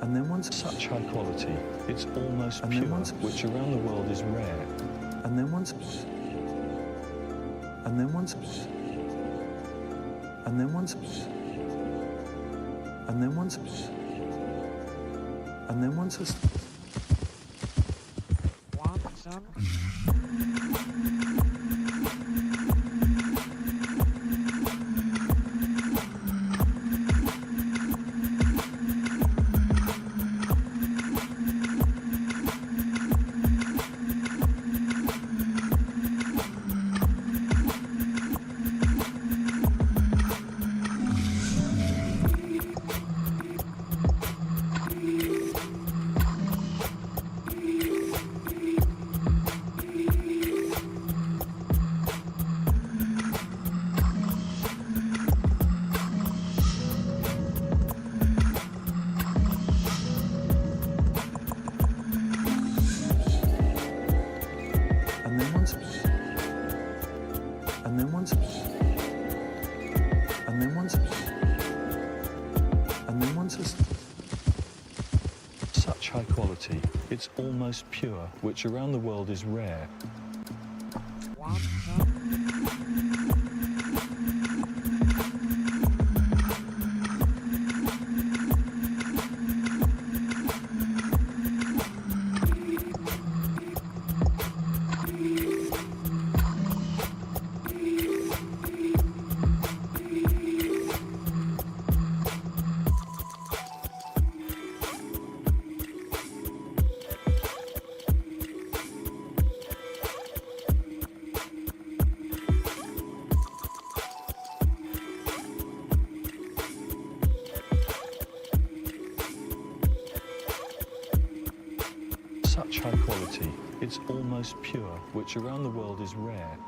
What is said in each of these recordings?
And then once such high quality, it's almost pure, which around the world is rare. And then once such high quality, it's almost pure, which around the world is rare. Such high quality, it's almost pure, which around the world is rare.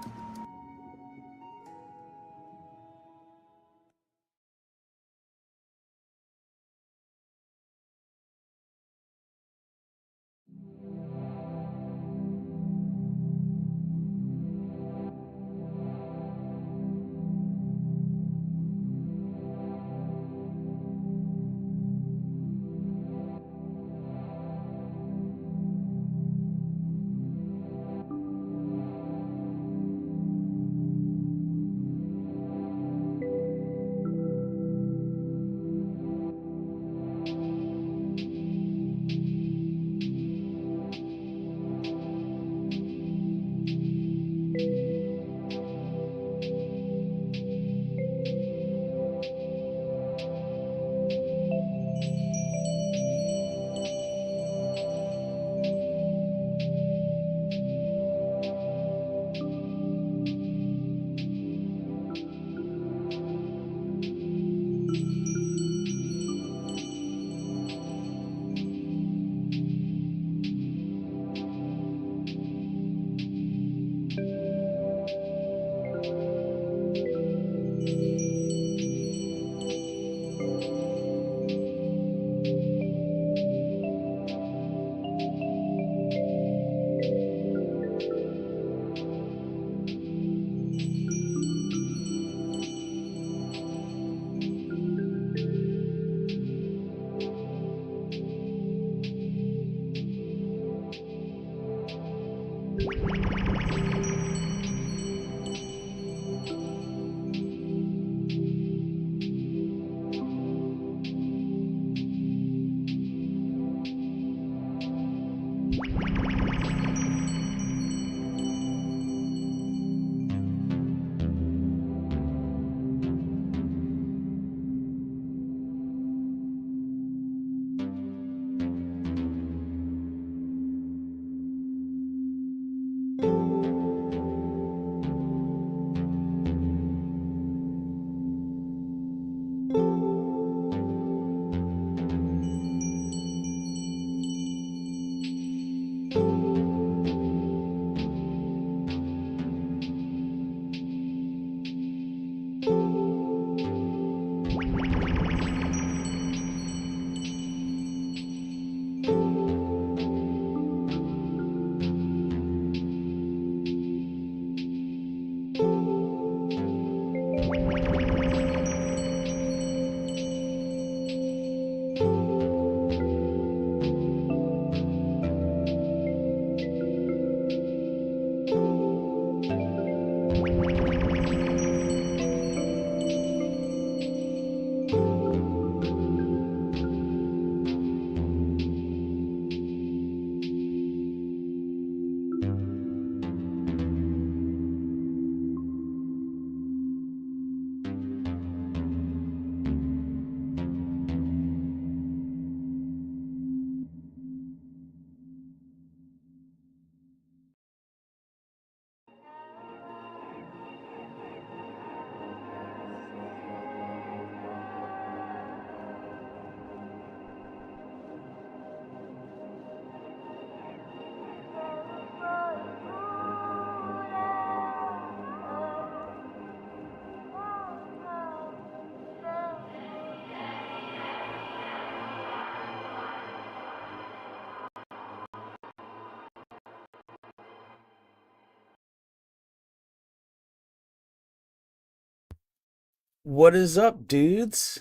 What is up, dudes?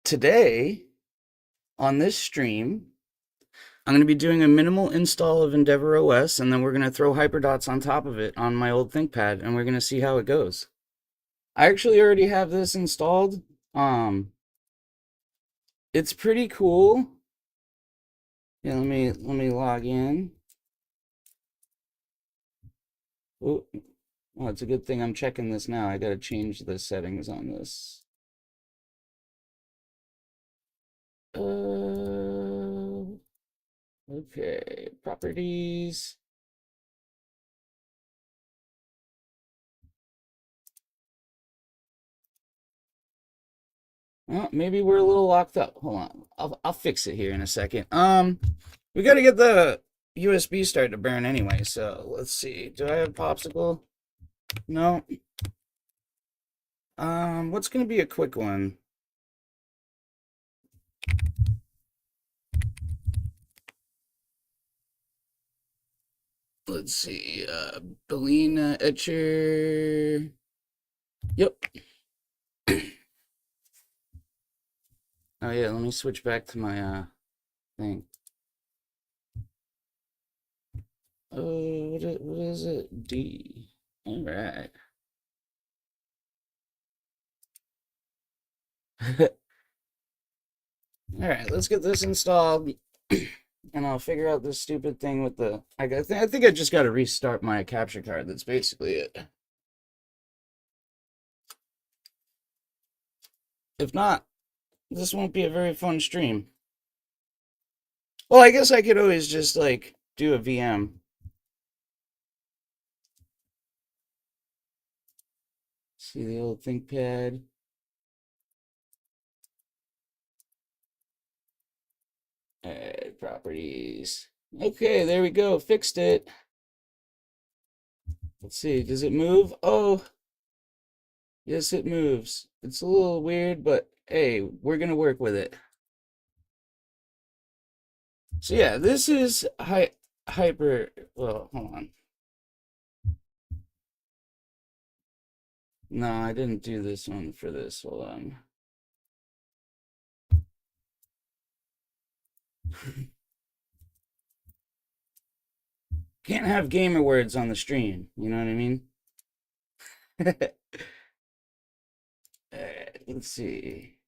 Today, on this stream, I'm going to be doing a minimal install of Endeavour OS, and then we're going to throw hyperdots on top of it on my old ThinkPad, and we're going to see how it goes. I actually already have this installed. It's pretty cool. Yeah, let me log in. Oh, it's a good thing I'm checking this now. I got to change the settings on this. Okay, properties. Well, maybe we're a little locked up. Hold on. I'll fix it here in a second. We gotta get the USB started to burn anyway, so let's see. Do I have popsicle? No. What's gonna be a quick one? Let's see. Bellina Etcher. Yep. Oh yeah, let me switch back to my thing. Oh, what is it? D. All right. All right, let's get this installed, and I'll figure out this stupid thing with the. I think I just got to restart my capture card. That's basically it. If not, this won't be a very fun stream. Well, I guess I could always just like do a VM. See the old ThinkPad. Alright, properties. Okay, there we go. Fixed it. Let's see. Does it move? Oh, yes, it moves. It's a little weird, but hey, we're gonna work with it. So yeah, this is hyper. Well, hold on. No, I didn't do this one for this. Hold on. Can't have gamer words on the stream. You know what I mean? Let's see.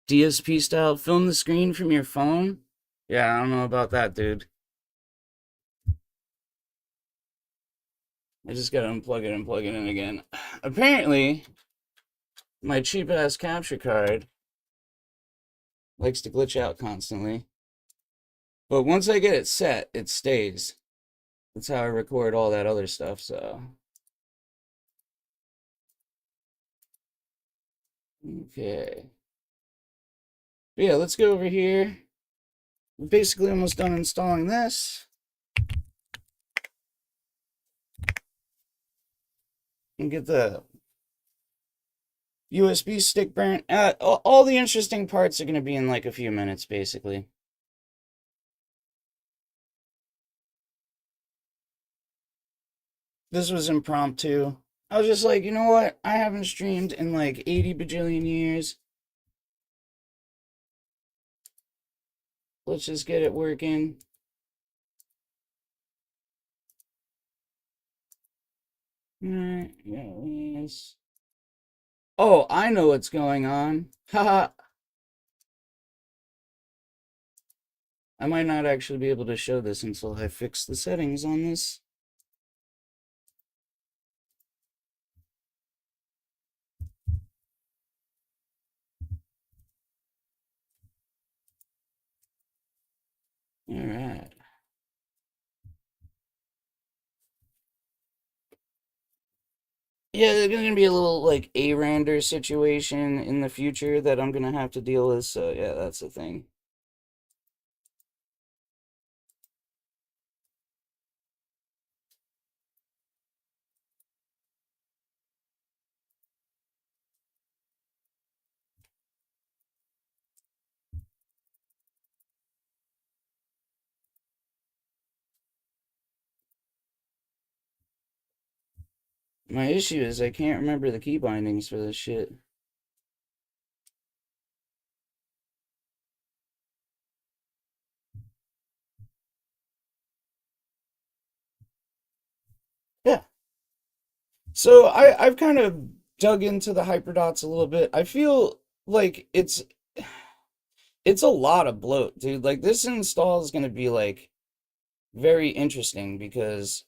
DSP style, film the screen from your phone? Yeah, I don't know about that, dude. I just gotta unplug it and plug it in again. Apparently, my cheap ass capture card likes to glitch out constantly. But once I get it set, it stays. That's how I record all that other stuff, so. Okay. But yeah, let's go over here. basically almost done installing this. And get the USB stick burnt. All the interesting parts are going to be in like a few minutes, basically. This was impromptu. I was just like, you know what? I haven't streamed in like 80 bajillion years. Let's just get it working. Alright, yeah, yes. Oh, I know what's going on. Haha. I might not actually be able to show this until I fix the settings on this. Alright. Yeah, there's gonna be a little like A-Rander situation in the future that I'm gonna have to deal with, so yeah, that's the thing. My issue is I can't remember the key bindings for this shit. Yeah. So I've kind of dug into the hyperdots a little bit. I feel like it's a lot of bloat, dude. Like this install is gonna be like very interesting because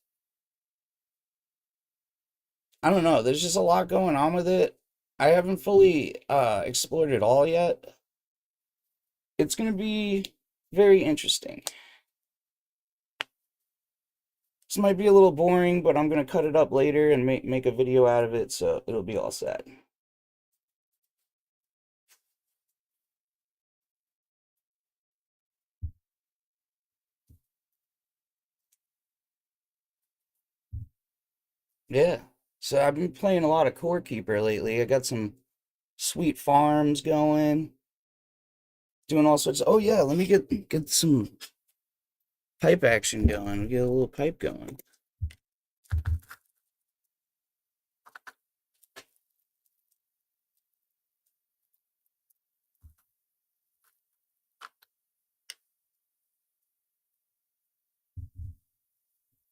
I don't know, there's just a lot going on with it. I haven't fully explored it all yet. It's gonna be very interesting. This might be a little boring, but I'm gonna cut it up later and make a video out of it, so it'll be all set. Yeah. So I've been playing a lot of Core Keeper lately. I got some sweet farms going, doing all sorts of, oh yeah, let me get some pipe action going. Get a little pipe going.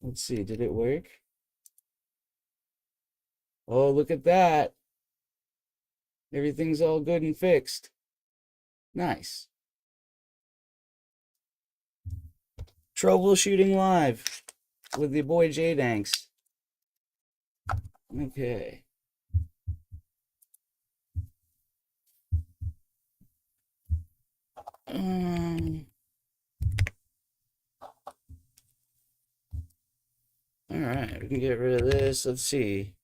Let's see, did it work? Oh, look at that. Everything's all good and fixed. Nice. Troubleshooting live with your boy J Danks. Okay. All right, we can get rid of this. Let's see.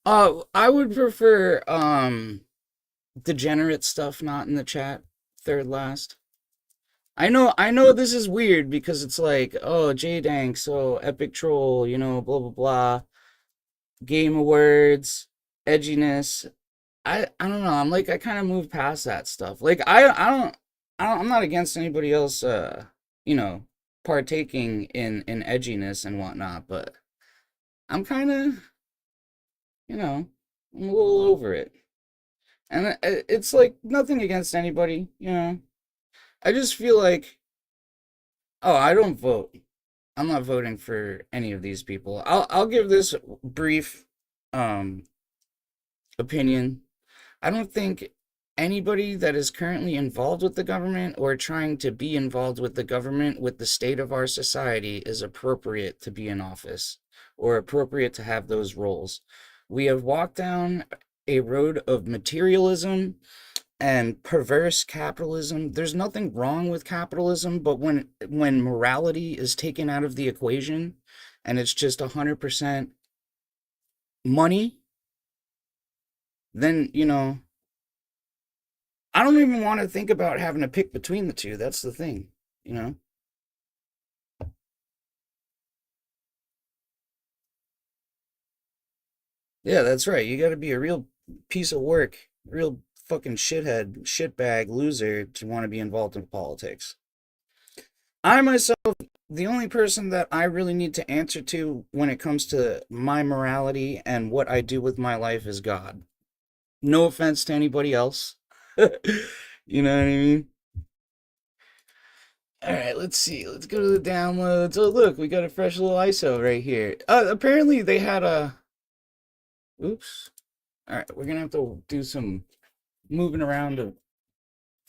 I would prefer degenerate stuff not in the chat. Third last. I know this is weird because it's like, oh, J-Dank, so epic troll, you know, blah blah blah. Game awards, edginess. I don't know. I'm like I kind of moved past that stuff. Like I'm not against anybody else you know, partaking in edginess and whatnot, but I'm kind of, you know, I'm a little over it. And it's like nothing against anybody, you know. I just feel like, oh, I don't vote. I'm not voting for any of these people. I'll give this brief um opinion. I don't think anybody that is currently involved with the government or trying to be involved with the government with the state of our society is appropriate to be in office or appropriate to have those roles. We have walked down a road of materialism and perverse capitalism. There's nothing wrong with capitalism, but when morality is taken out of the equation and it's just 100% money, then, I don't even want to think about having to pick between the two. That's the thing, you know? Yeah, that's right. You got to be a real piece of work, real fucking shithead, shitbag, loser to want to be involved in politics. I myself, the only person that I really need to answer to when it comes to my morality and what I do with my life is God. No offense to anybody else. You know what I mean? All right, let's see. Let's go to the downloads. Oh, look, we got a fresh little ISO right here. Apparently they had a. Oops. All right, we're gonna have to do some moving around of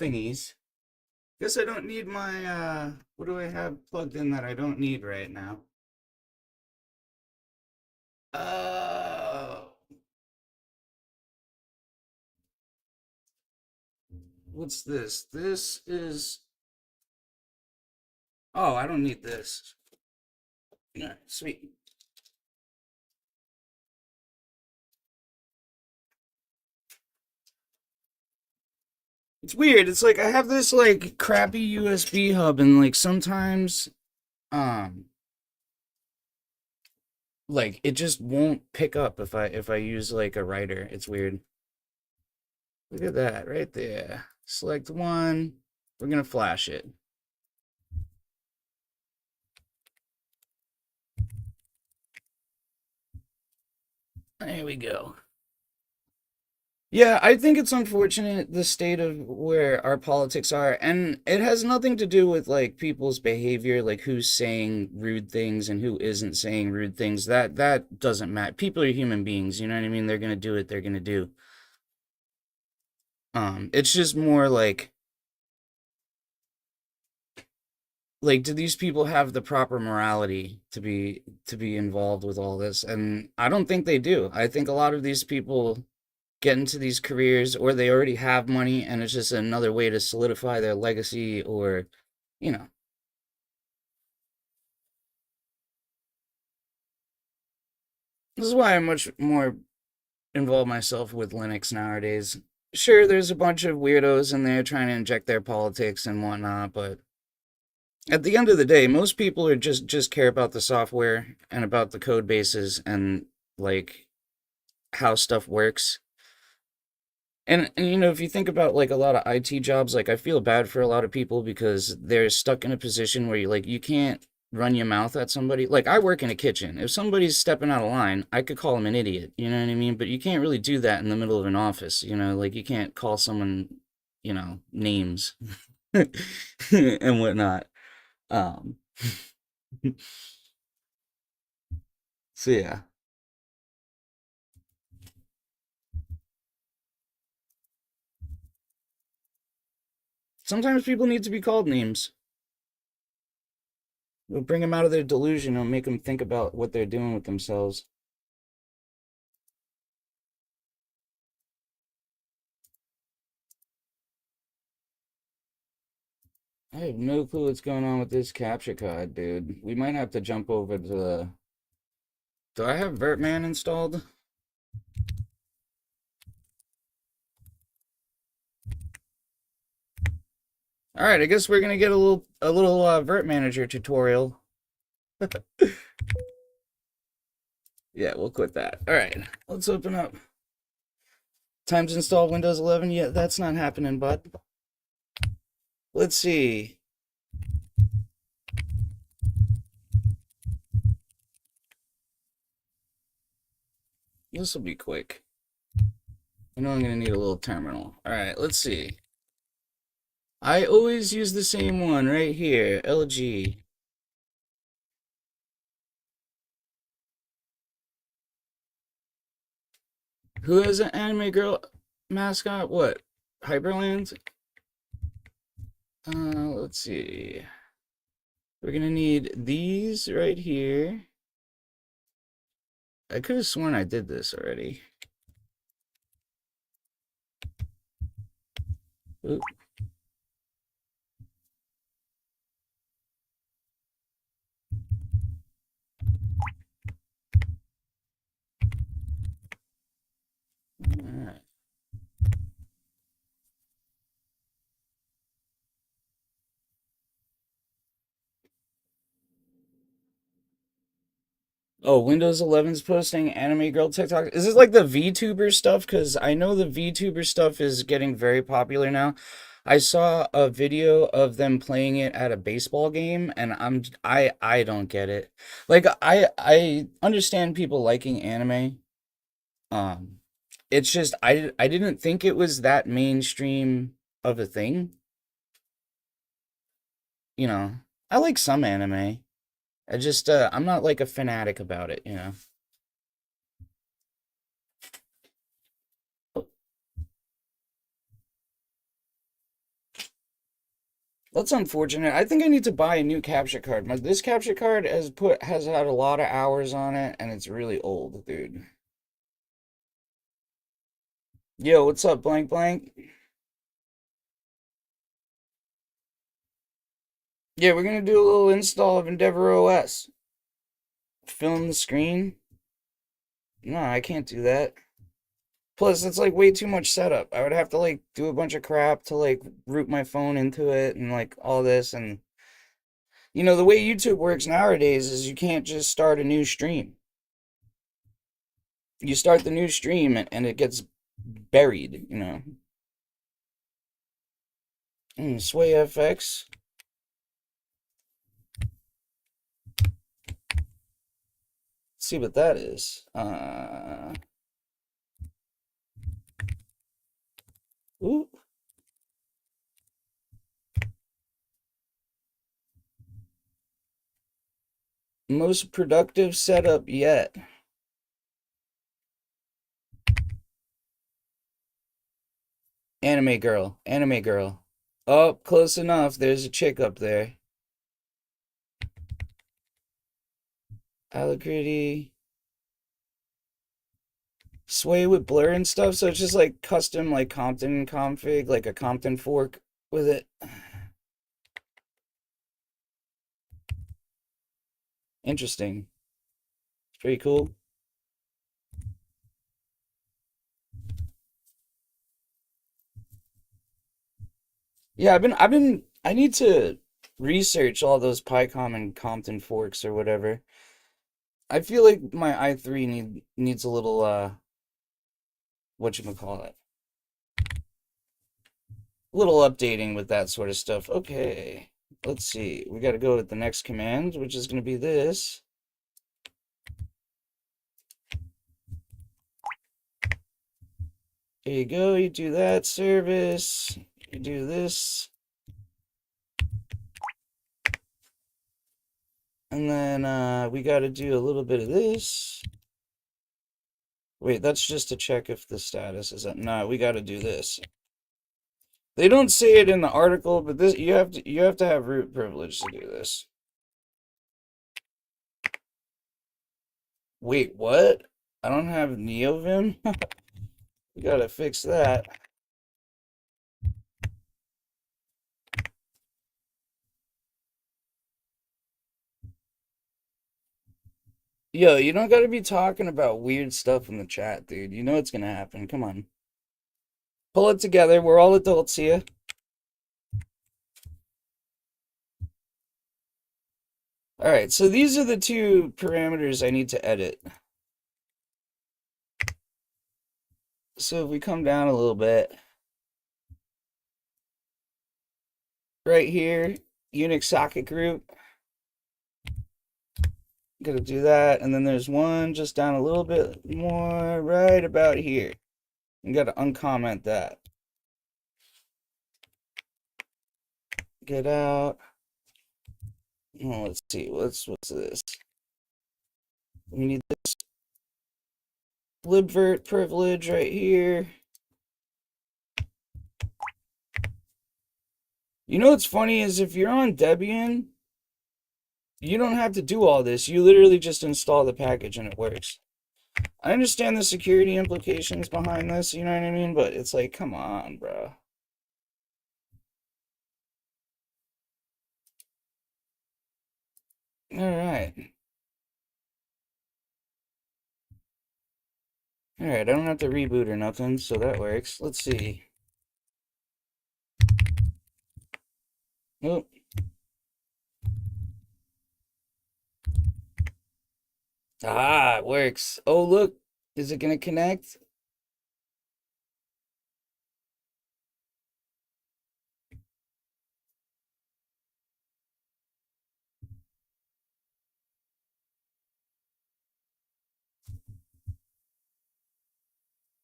thingies. Guess I don't need my. What do I have plugged in that I don't need right now? Uh, what's this? This is. Oh, I don't need this. All right, sweet. It's weird. It's like I have this like crappy USB hub, and like sometimes, um, like it just won't pick up if I use like a writer. It's weird. Look at that right there. Select one. We're gonna flash it. There we go. Yeah, I think it's unfortunate the state of where our politics are, and it has nothing to do with like people's behavior, like who's saying rude things and who isn't saying rude things. That doesn't matter. People are human beings, you know what I mean? They're gonna do what they're gonna do. It's just more like do these people have the proper morality to be involved with all this? And I don't think they do. I think a lot of these people get into these careers or they already have money and it's just another way to solidify their legacy or you know this is why I much more involve myself with Linux nowadays. Sure, there's a bunch of weirdos in there trying to inject their politics and whatnot, but at the end of the day, most people are just care about the software and about the code bases and like how stuff works. And if you think about like a lot of IT jobs, like I feel bad for a lot of people because they're stuck in a position where you can't run your mouth at somebody. Like I work in a kitchen. If somebody's stepping out of line, I could call them an idiot. You know what I mean? But you can't really do that in the middle of an office. Like you can't call someone, names and whatnot. Um, so yeah. Sometimes people need to be called names. It'll bring them out of their delusion and make them think about what they're doing with themselves. I have no clue what's going on with this capture card, dude. We might have to jump over to the... Do I have Vertman installed? Alright, I guess we're gonna get a little Vert Manager tutorial. Yeah, we'll quit that. Alright, let's open up. Time to install Windows 11. Yeah, that's not happening, bud. Let's see. This will be quick. I know I'm gonna need a little terminal. Alright, let's see. I always use the same one right here, LG. Who has an anime girl mascot? What? Hyperlands? Let's see. We're gonna need these right here. I could have sworn I did this already. Oop. Alright. Oh, Windows 11's posting anime girl TikTok. Is this like the VTuber stuff? Because I know the VTuber stuff is getting very popular now. I saw a video of them playing it at a baseball game, and I don't get it. Like I understand people liking anime. Um, it's just I didn't think it was that mainstream of a thing. You know, I like some anime. I just I'm not like a fanatic about it. You know. That's unfortunate. I think I need to buy a new capture card. This capture card has had a lot of hours on it, and it's really old, dude. Yo, what's up, blank blank? Yeah, we're gonna do a little install of Endeavour OS. Film the screen? No, I can't do that. Plus, it's like way too much setup. I would have to like do a bunch of crap to like root my phone into it and like all this. And the way YouTube works nowadays is you can't just start a new stream. You start the new stream and it gets buried. Sway FX. Let's see what that is. Ooh. Most productive setup yet. Anime girl. Anime girl. Oh, close enough. There's a chick up there. Alacrity. Sway with blur and stuff. So it's just like custom like Compton config, like a Compton fork with it. Interesting. It's pretty cool. Yeah, I need to research all those PyCom and Compton forks or whatever. I feel like my i3 needs a little whatchamacallit, a little updating with that sort of stuff. Okay, let's see. We got to go with the next command, which is going to be this. There you go. You do that service. You do this. And then we got to do a little bit of this. Wait, that's just to check if the status is up. No, we got to do this. They don't say it in the article, but this you have to have root privilege to do this. Wait, what? I don't have NeoVim? We gotta fix that. Yo, you don't gotta be talking about weird stuff in the chat, dude. You know it's gonna happen. Come on. Pull it together. We're all adults here. Alright, so these are the two parameters I need to edit. So if we come down a little bit, right here, Unix socket group. Gotta do that, and then there's one just down a little bit more, right about here. You gotta uncomment that. Get out. Oh, let's see. What's this? We need this libvirt privilege right here. You know what's funny is if you're on Debian, you don't have to do all this. You literally just install the package and it works. I understand the security implications behind this, you know what I mean? But it's like, come on, bro. All right. All right, I don't have to reboot or nothing, so that works. Let's see. Oh. Ah, it works. Oh, look. Is it gonna connect?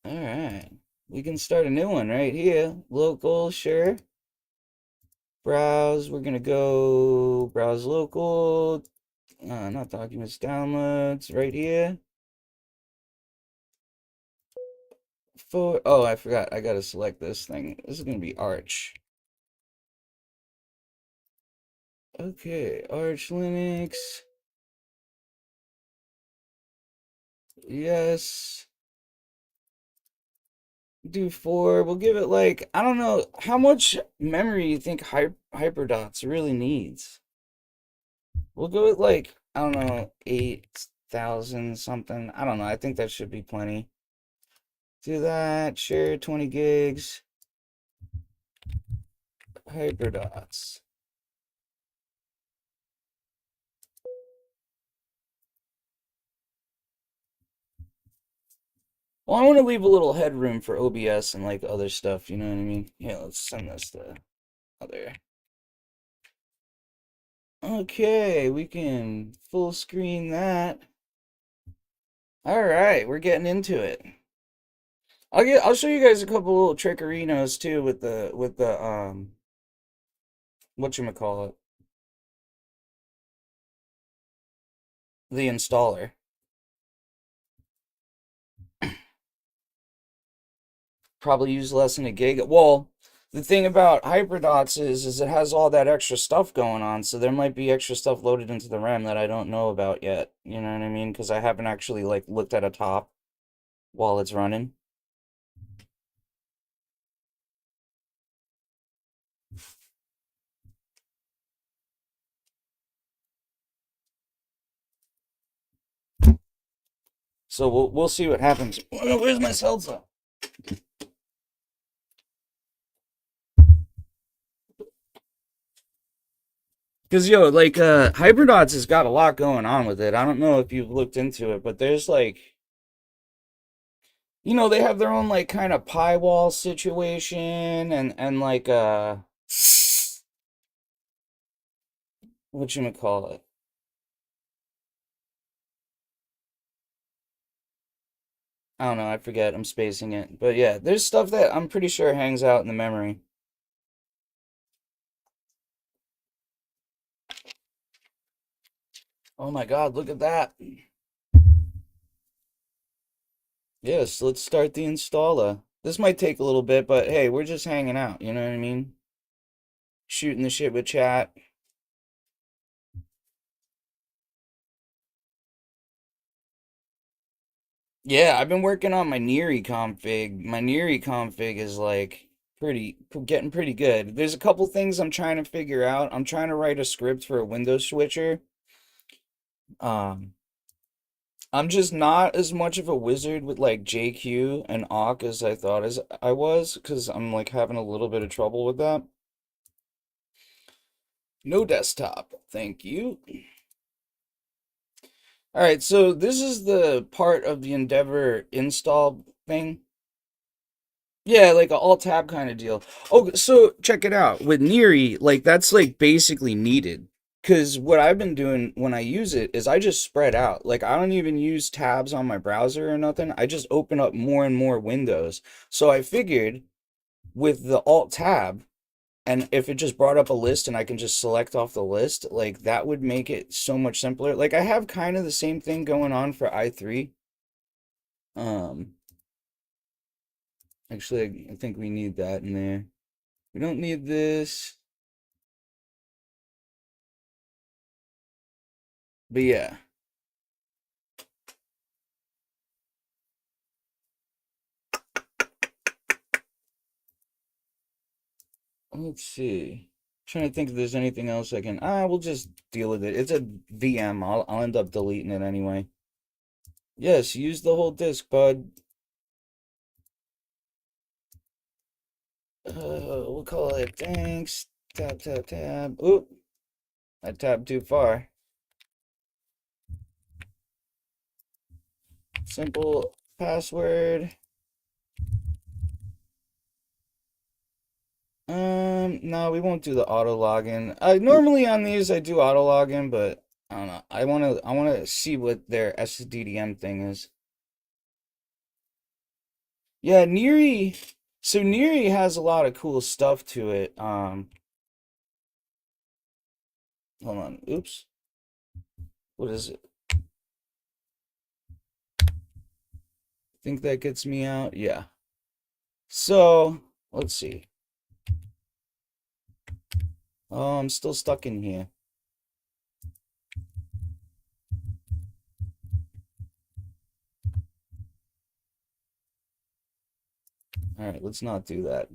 All right. We can start a new one right here. Local, sure. Browse. We're gonna go browse local. Not documents, downloads. Right here. For oh, I forgot. I gotta select this thing. This is gonna be Arch. Okay, Arch Linux. Yes. Do 4. We'll give it like, I don't know, how much memory you think hyperdots really needs? We'll go with like, I don't know, 8,000 something. I don't know. I think that should be plenty. Do that. Share 20 gigs. Hyperdots. Well, I want to leave a little headroom for OBS and like other stuff, you know what I mean? Yeah, let's send this to other. Okay, we can full screen that. All right, we're getting into it. I'll show you guys a couple little trickerinos too with the whatchamacallit, the installer. Probably use less than a gig. Well, the thing about hyperdots is it has all that extra stuff going on, so there might be extra stuff loaded into the RAM that I don't know about yet. You know what I mean? Because I haven't actually like looked at a top while it's running. So we'll see what happens. Where's my salsa? Because yo, like hyperdots has got a lot going on with it. I don't know if you've looked into it, but there's like, they have their own like kind of pie wall situation and like whatchamacallit. I don't know, I forget, I'm spacing it. But yeah, there's stuff that I'm pretty sure hangs out in the memory. Oh my god, look at that. Yes, let's start the installer. This might take a little bit, but hey, we're just hanging out, you know what I mean? Shooting the shit with chat. Yeah, I've been working on my Neary config. My Neary config is like getting pretty good. There's a couple things I'm trying to figure out. I'm trying to write a script for a Windows switcher. Um, I'm just not as much of a wizard with like JQ and awk as I thought as I was, because I'm like having a little bit of trouble with that. No desktop, thank you. All right, so this is the part of the Endeavour install thing. Yeah, like a alt tab kind of deal. Oh, so check it out. With Neary, like that's like basically needed. Because what I've been doing when I use it is I just spread out. Like I don't even use tabs on my browser or nothing. I just open up more and more windows. So I figured with the alt tab, and if it just brought up a list and I can just select off the list, like that would make it so much simpler. Like I have kind of the same thing going on for i3. Um, Actually, I think we need that in there. We don't need this. But yeah, let's see. Trying to think if there's anything else I can. We'll just deal with it. It's a VM. I'll end up deleting it anyway. Yes, use the whole disk, bud. We'll call it thanks. Tab, tab, tab. Oop, I tabbed too far. Simple password. No, we won't do the auto login. Normally on these I do auto login, but I don't know. I wanna see what their SDDM thing is. Yeah, Neri. So Neri has a lot of cool stuff to it. Hold on. Oops. What is it? Think that gets me out? Yeah. So let's see. Oh, I'm still stuck in here. All right, let's not do that.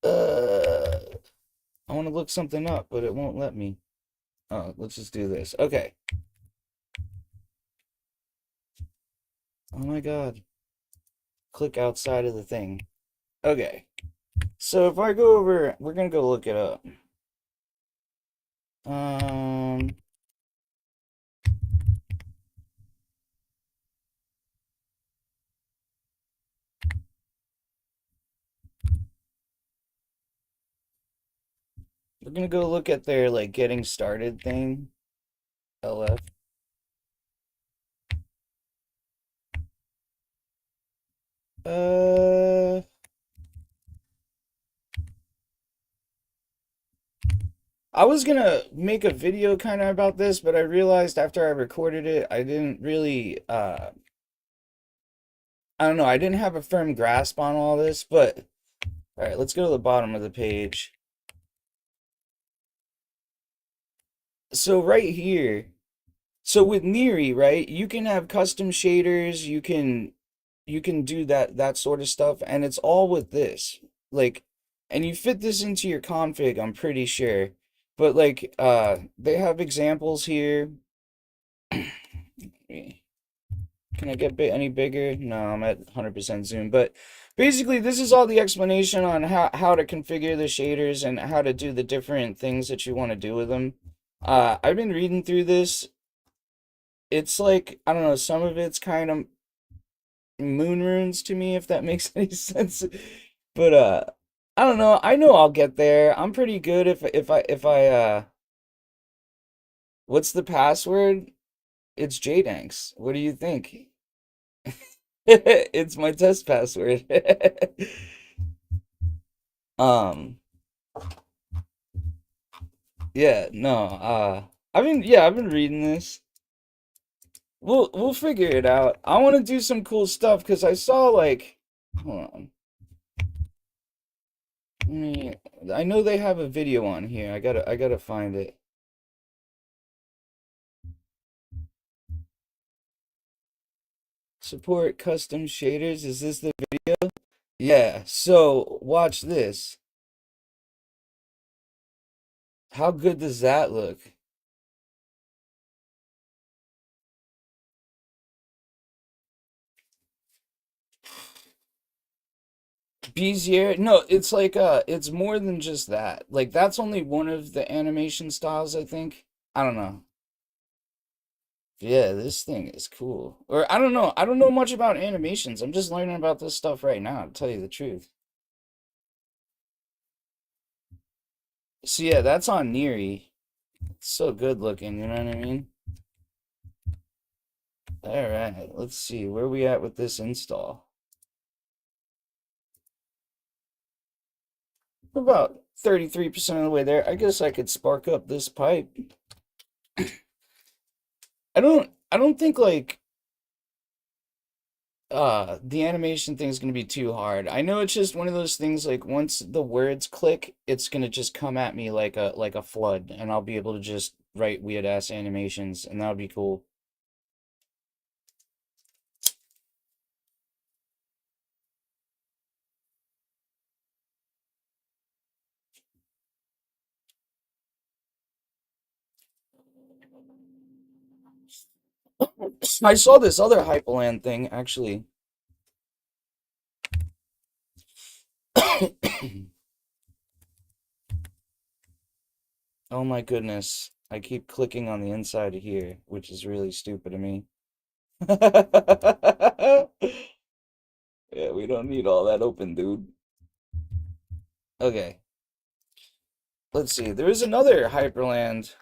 uh, I want to look something up, but it won't let me. Oh, let's just do this. Okay. Oh my God. Click outside of the thing. Okay. So if I go over, we're gonna go look it up. Um, we're gonna go look at their like getting started thing. LF. Uh, I was gonna make a video kind of about this, but I realized after I recorded it, I didn't really, I don't know, I didn't have a firm grasp on all this, but, all right, let's go to the bottom of the page. So right here, so with Neri, right, you can have custom shaders, you can do that sort of stuff, and it's all with this. Like, and you fit this into your config, I'm pretty sure. But like, they have examples here. Can I get any bigger? No, I'm at 100% zoom. But basically, this is all the explanation on how to configure the shaders and how to do the different things that you want to do with them. I've been reading through this. It's like, I don't know, some of it's kind of moon runes to me, if that makes any sense. But I don't know. I know I'll get there. I'm pretty good if I what's the password? It's Jdanks. What do you think? It's my test password. Um, yeah, no, I've been reading this. We'll figure it out. I want to do some cool stuff because I saw like, hold on. I know they have a video on here. I gotta find it. Support custom shaders. Is this the video? Yeah. So watch this. How good does that look? Bezier? No, it's like it's more than just that. Like that's only one of the animation styles, I think. I don't know. Yeah, this thing is cool. Or I don't know. I don't know much about animations. I'm just learning about this stuff right now, to tell you the truth. So yeah, that's on Neri. It's so good looking, you know what I mean? All right, let's see. Where we at with this install? We're about 33% of the way there. I guess I could spark up this pipe. I don't think like the animation thing is going to be too hard. I know it's just one of those things like once the words click, it's going to just come at me like a flood and I'll be able to just write weird ass animations and that would be cool. I saw this other Hyperland thing actually. Oh my goodness. I keep clicking on the inside of here, which is really stupid of me. Yeah, we don't need all that open, dude. Okay, let's see. There is another Hyperland.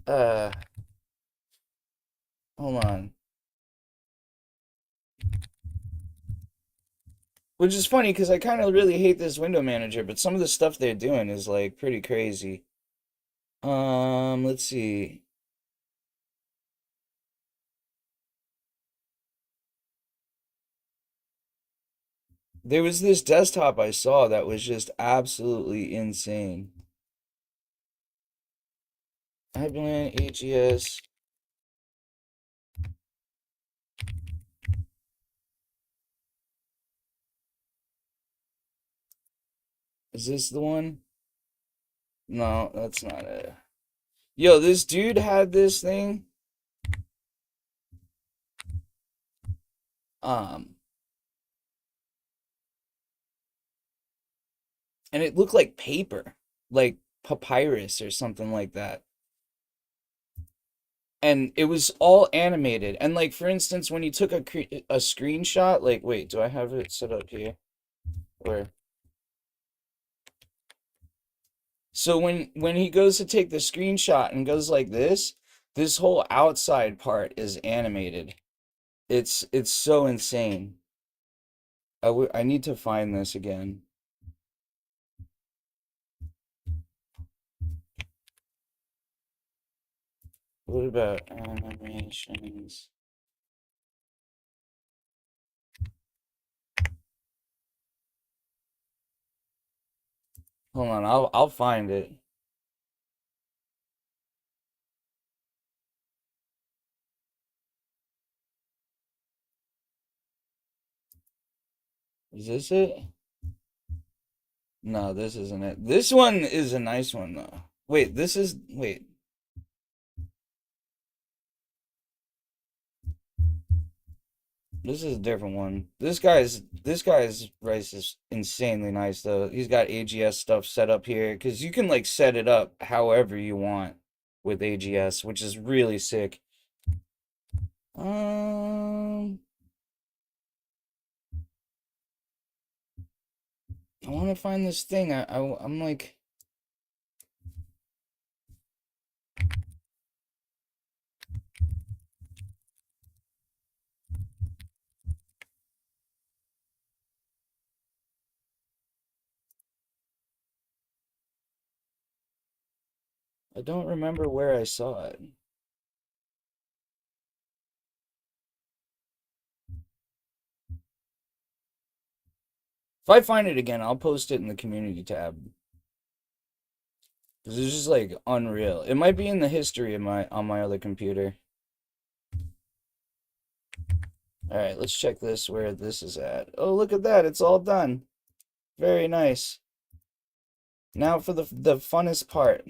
Uh, Hold on. Which is funny because I kind of really hate this window manager, but some of the stuff they're doing is like pretty crazy. Let's see. There was this desktop I saw that was just absolutely insane. Hyperland AGS. Is this the one? No, that's not it. Yo, this dude had this thing. Um, and it looked like paper, like papyrus or something like that. And it was all animated. And like for instance, when he took a screenshot, like wait, do I have it set up here? Where? So when he goes to take the screenshot and goes like this whole outside part is animated. It's so insane. I need to find this again. What about animations? Hold on, I'll find it. Is this it? No, this isn't it. This one is a nice one though. Wait. This is a different one. This guy's rice is insanely nice though. He's got AGS stuff set up here because you can like set it up however you want with AGS, which is really sick. Um, I want to find this thing. I'm like, I don't remember where I saw it. If I find it again, I'll post it in the community tab. Because it's just like unreal. It might be in the history of my on my other computer. Alright, let's check this where this is at. Oh, look at that. It's all done. Very nice. Now for the funnest part.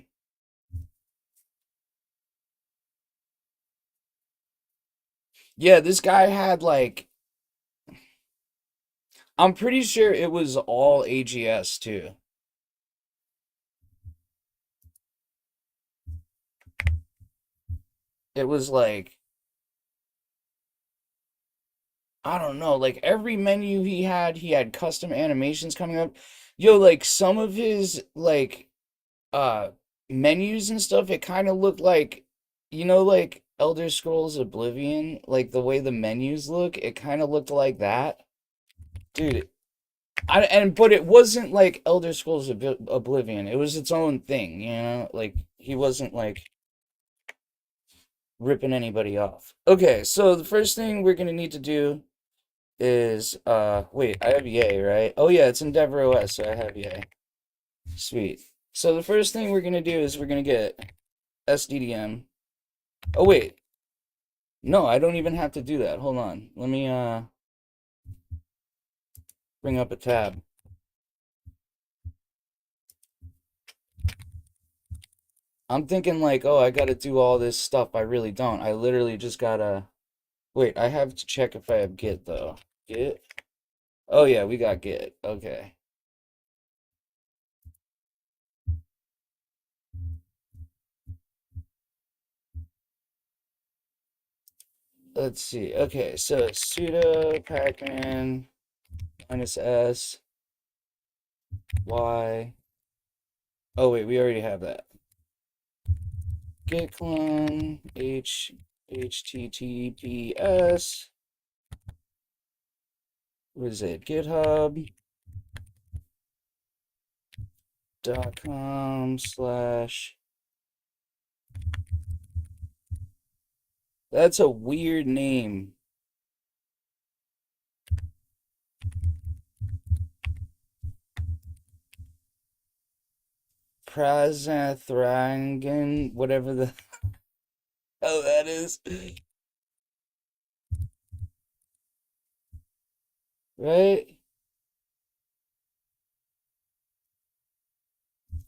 Yeah, this guy had like I'm pretty sure it was all AGS too. It was like I don't know, like every menu he had custom animations coming up. Yo, like some of his like uh menus and stuff, it kind of looked like like Elder Scrolls Oblivion, like the way the menus look, it kind of looked like that. Dude, but it wasn't like Elder Scrolls Oblivion. It was its own thing, you know? Like he wasn't like ripping anybody off. Okay, so the first thing we're gonna need to do is wait, I have Yay, right? Oh yeah, it's Endeavour OS, so I have Yay. Sweet. So the first thing we're gonna do is we're gonna get SDDM. Oh wait. No, I don't even have to do that. Hold on. Let me bring up a tab. I'm thinking like, oh, I gotta do all this stuff. I really don't. I literally just gotta wait, I have to check if I have Git though. Git? Oh yeah, we got Git. Okay. let's see. Okay, so sudo pacman -s y. Oh wait, we already have that. Git clone https. What is it? GitHub.com/. That's a weird name. Prazathrangan, whatever the hell that is. Right?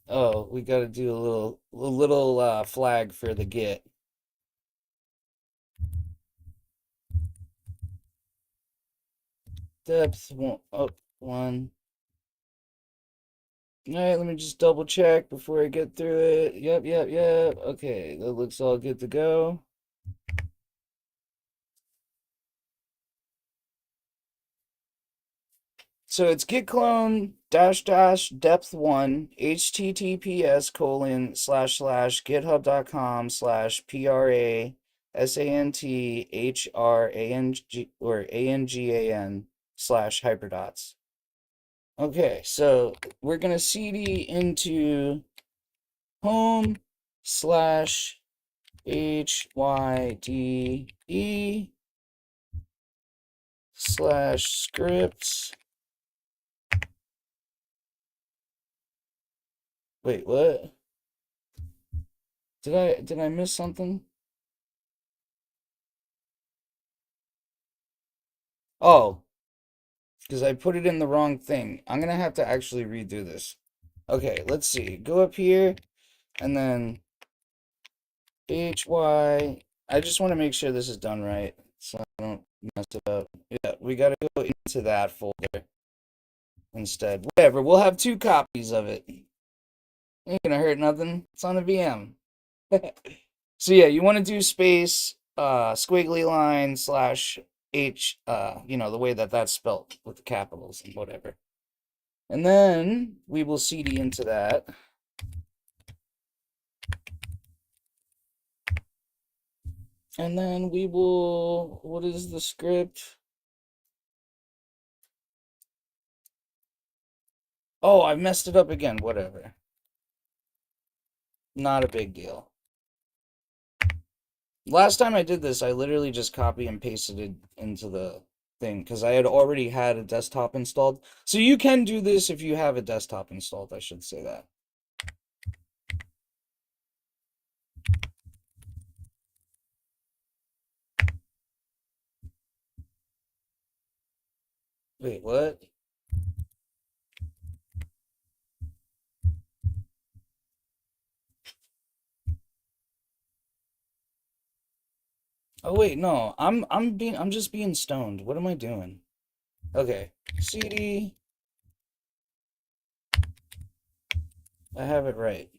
Oh, we gotta do a little flag for the Git. Depth one, oh, one. Alright, let me just double check before I get through it. Yep, yep, yep. Okay, that looks all good to go. So it's git clone dash dash depth one https://github.com/prang/hyprdots. Okay, so we're gonna cd into home slash hyde slash scripts. Wait, what? Did I miss something? Oh, because I put it in the wrong thing. I'm gonna have to actually redo this. Okay, let's see. Go up here and then HY. I just want to make sure this is done right so I don't mess it up. Yeah, we gotta go into that folder instead. Whatever, we'll have 2 copies of it. Ain't gonna hurt nothing. It's on the VM. So yeah, you want to do space, squiggly line slash H, the way that that's spelled with the capitals and whatever. And then we will cd into that. And then we will, what is the script? Oh, I messed it up again. Whatever. Not a big deal. Last time I did this, I literally just copy and pasted it into the thing because I had already had a desktop installed. So you can do this if you have a desktop installed, I should say that. Wait, what? Oh wait, no. I'm just being stoned. What am I doing? Okay. CD. I have it right.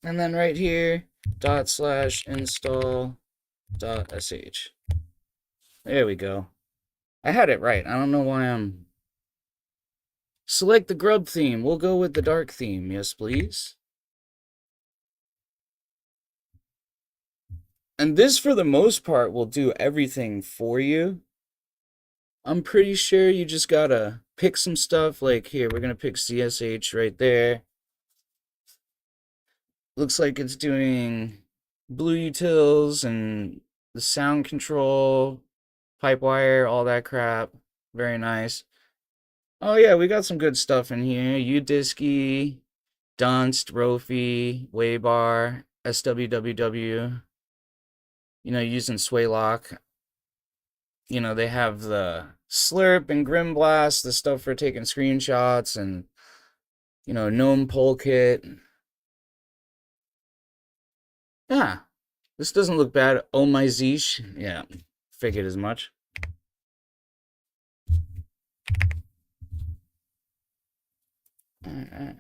And then right here, /install.sh. There we go. I had it right. I don't know why I'm... Select the grub theme. We'll go with the dark theme. Yes, please. And this, for the most part, will do everything for you. I'm pretty sure you just gotta pick some stuff. Like here, we're gonna pick CSH right there. Looks like it's doing blue utils and the sound control, pipewire, all that crap. Very nice. Oh yeah, we got some good stuff in here. Udisky, Dunst, Rofi, Waybar, SWWW. Using Swaylock. They have the Slurp and Grimblast, the stuff for taking screenshots, and GNOME Poll Kit. Yeah, this doesn't look bad. Oh my Zeesh. Yeah, figured as much. Alright.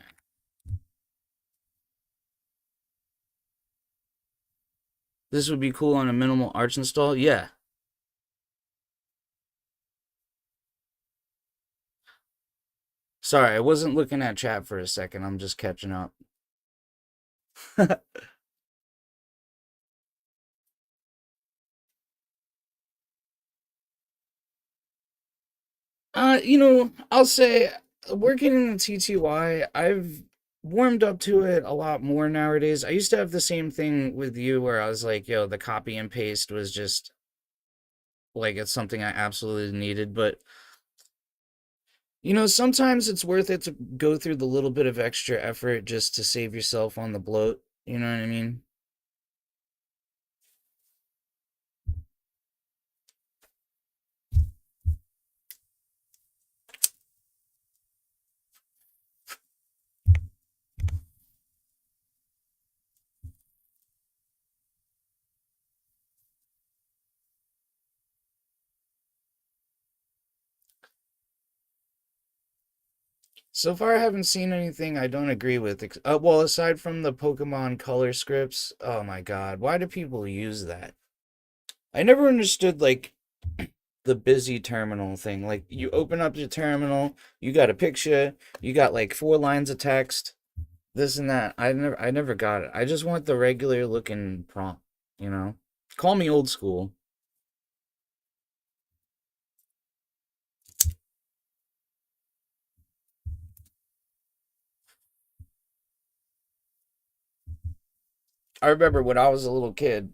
This would be cool on a minimal arch install. Yeah. Sorry, I wasn't looking at chat for a second. I'm just catching up. I'll say working in the TTY, I've warmed up to it a lot more nowadays. I used to have the same thing with you where I was like, yo, the copy and paste was just like it's something I absolutely needed. But sometimes it's worth it to go through the little bit of extra effort just to save yourself on the bloat. You know what I mean? So far, I haven't seen anything I don't agree with. Well, aside from the Pokemon color scripts, oh my God, why do people use that? I never understood like the busy terminal thing. Like you open up your terminal, you got a picture, you got like 4 lines of text, this and that. I never got it. I just want the regular looking prompt, you know? Call me old school. I remember when I was a little kid,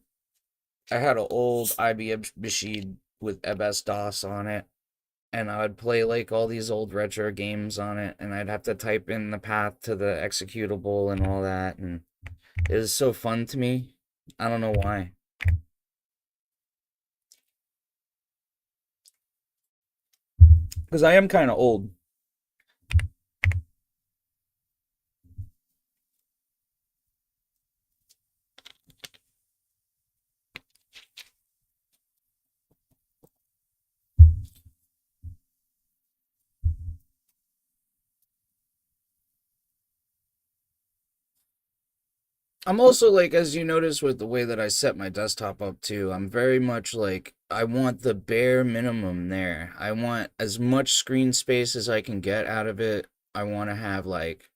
I had an old IBM machine with MS-DOS on it, and I would play like all these old retro games on it, and I'd have to type in the path to the executable and all that, and it was so fun to me. I don't know why. Because I am kind of old. I'm also like, as you notice with the way that I set my desktop up too, I'm very much like, I want the bare minimum there. I want as much screen space as I can get out of it. I want to have like,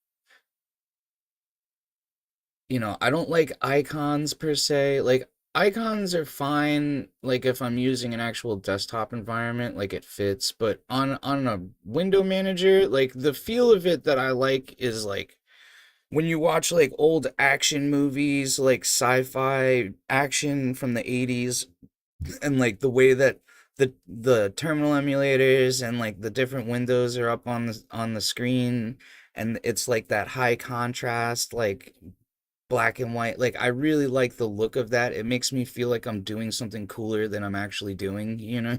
I don't like icons per se. Like, icons are fine, like if I'm using an actual desktop environment, like it fits, but on a window manager, like the feel of it that I like is like when you watch like old action movies, like sci-fi action from the 80s, and like the way that the terminal emulators and like the different windows are up on the screen, and it's like that high contrast, like black and white. Like I really like the look of that. It makes me feel like I'm doing something cooler than I'm actually doing, you know?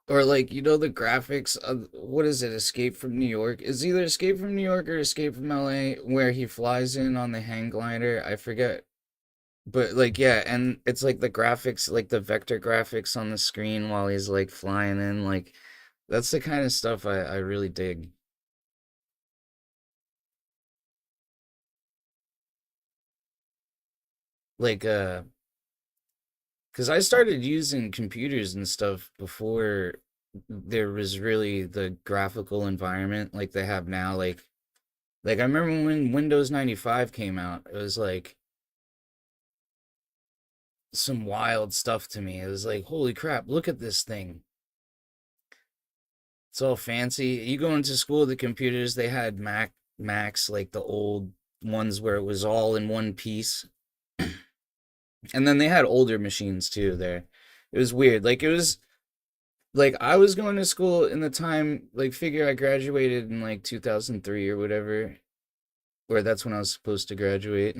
Or like the graphics of what is it, Escape from New York? It's either Escape from New York or Escape from LA, where he flies in on the hang glider. I forget. But like yeah, and it's like the graphics, like the vector graphics on the screen while he's like flying in, like that's the kind of stuff I really dig. Like because I started using computers and stuff before there was really the graphical environment like they have now. Like I remember when Windows 95 came out, it was like some wild stuff to me. It was like, holy crap, look at this thing. It's all fancy. You go into school, the computers, they had Macs, like the old ones where it was all in one piece. And then they had older machines too there. It was weird. Like it was like I was going to school in the time, like figure I graduated in like 2003 or whatever, or that's when I was supposed to graduate.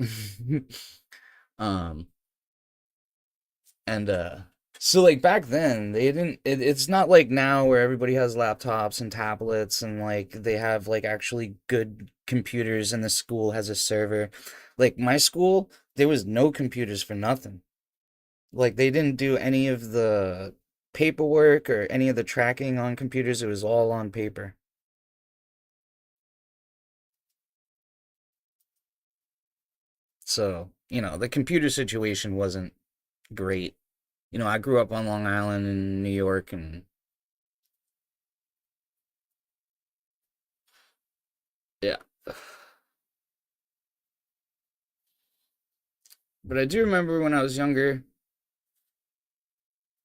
um and so like back then they didn't it's not like now where everybody has laptops and tablets and like they have like actually good computers and the school has a server. Like my school, there was no computers for nothing. Like they didn't do any of the paperwork or any of the tracking on computers. It was all on paper. So, the computer situation wasn't great. I grew up on Long Island in New York and yeah. But I do remember when I was younger,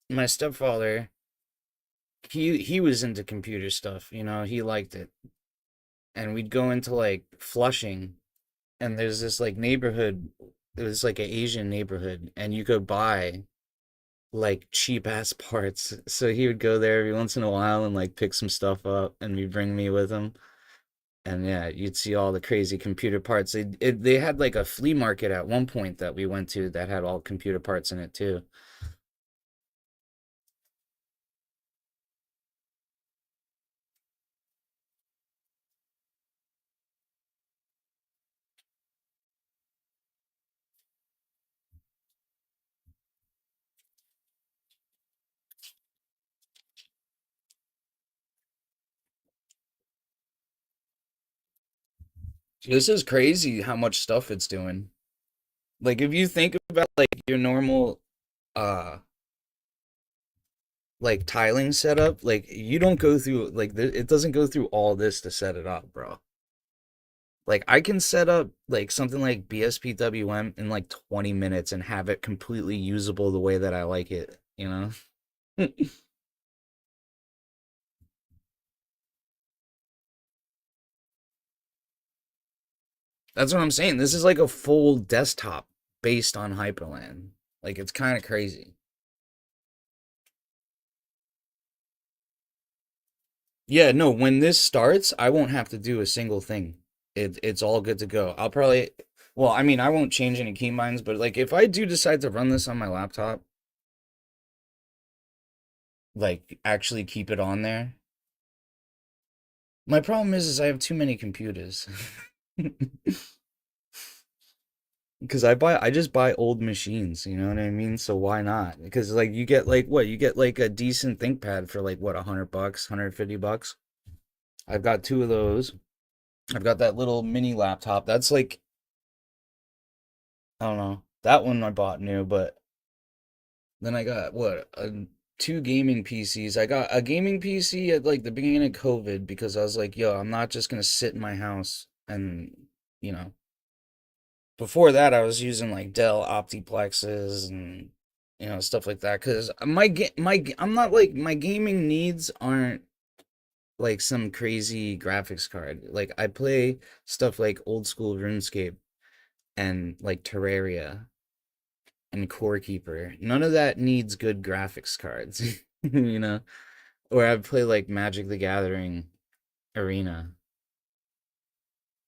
my stepfather, he was into computer stuff, he liked it. And we'd go into like Flushing and there's this like neighborhood, it was like an Asian neighborhood and you could buy like cheap ass parts. So he would go there every once in a while and like pick some stuff up and he'd bring me with him. And yeah, you'd see all the crazy computer parts. They had like a flea market at one point that we went to that had all computer parts in it too. This is crazy how much stuff it's doing. Like if you think about like your normal uh like tiling setup, like you don't go through like it doesn't go through all this to set it up, bro. Like I can set up like something like BSPWM in like 20 minutes and have it completely usable the way that I like it, you know? That's what I'm saying. This is like a full desktop based on Hyperland. Like it's kind of crazy. Yeah, no, when this starts, I won't have to do a single thing. It's all good to go. I'll probably, well, I mean, I won't change any keybinds, but like if I do decide to run this on my laptop, like actually keep it on there. My problem is I have too many computers. Because I just buy old machines, you know what I mean? So why not? Because like you get like what? You get like a decent ThinkPad for like what, $100, $150. I've got two of those. I've got that little mini laptop. That's like, I don't know. That one I bought new, but then I got what? Two gaming PCs. I got a gaming PC at like the beginning of COVID because I was like, yo, I'm not just gonna sit in my house and, you know, before that, I was using like Dell Optiplexes and stuff like that. Cause I'm not like my gaming needs aren't like some crazy graphics card. Like I play stuff like old school RuneScape and like Terraria and Core Keeper. None of that needs good graphics cards, you know. Or I play like Magic the Gathering Arena.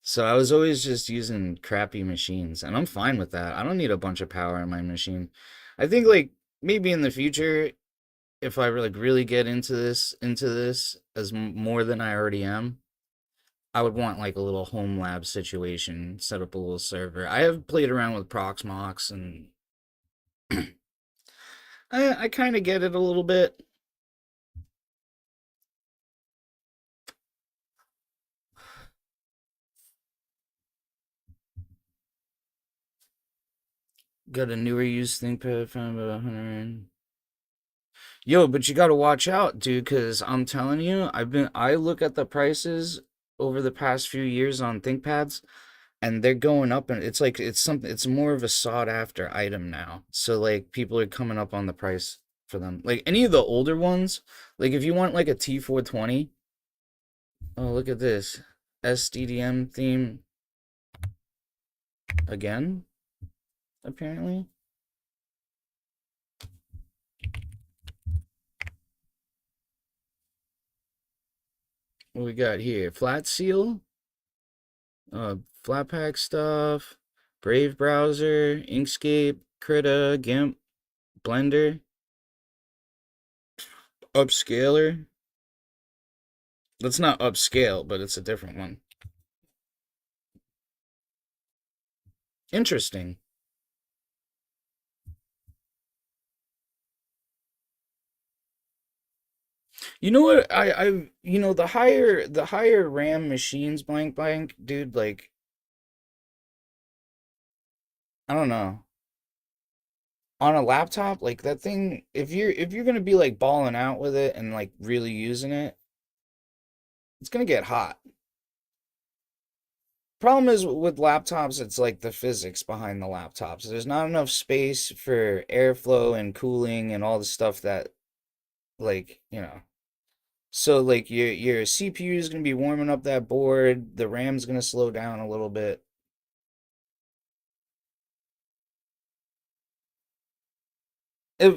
So I was always just using crappy machines, and I'm fine with that. I don't need a bunch of power in my machine. I think like maybe in the future, if I like really get into this as more than I already am, I would want like a little home lab situation, set up a little server. I have played around with Proxmox, and I kind of get it a little bit. Got a newer used ThinkPad, found about 100. Yo, but you gotta watch out, dude, because I'm telling you, I look at the prices over the past few years on ThinkPads, and they're going up, and it's like it's more of a sought after item now. So like people are coming up on the price for them. Like any of the older ones, like if you want like a T420, oh look at this SDDM theme again, apparently. What we got here? Flat Seal. uh Flatpak stuff, Brave browser, Inkscape, Krita, GIMP, Blender, Upscaler. That's not upscale, but it's a different one. Interesting. You know what? The higher RAM machines, blank blank, dude. Like, I don't know. On a laptop, like that thing, if you're gonna be like balling out with it and like really using it, it's gonna get hot. Problem is with laptops, it's like the physics behind the laptops. There's not enough space for airflow and cooling and all the stuff that, like, So like your CPU is gonna be warming up that board, the RAM's gonna slow down a little bit.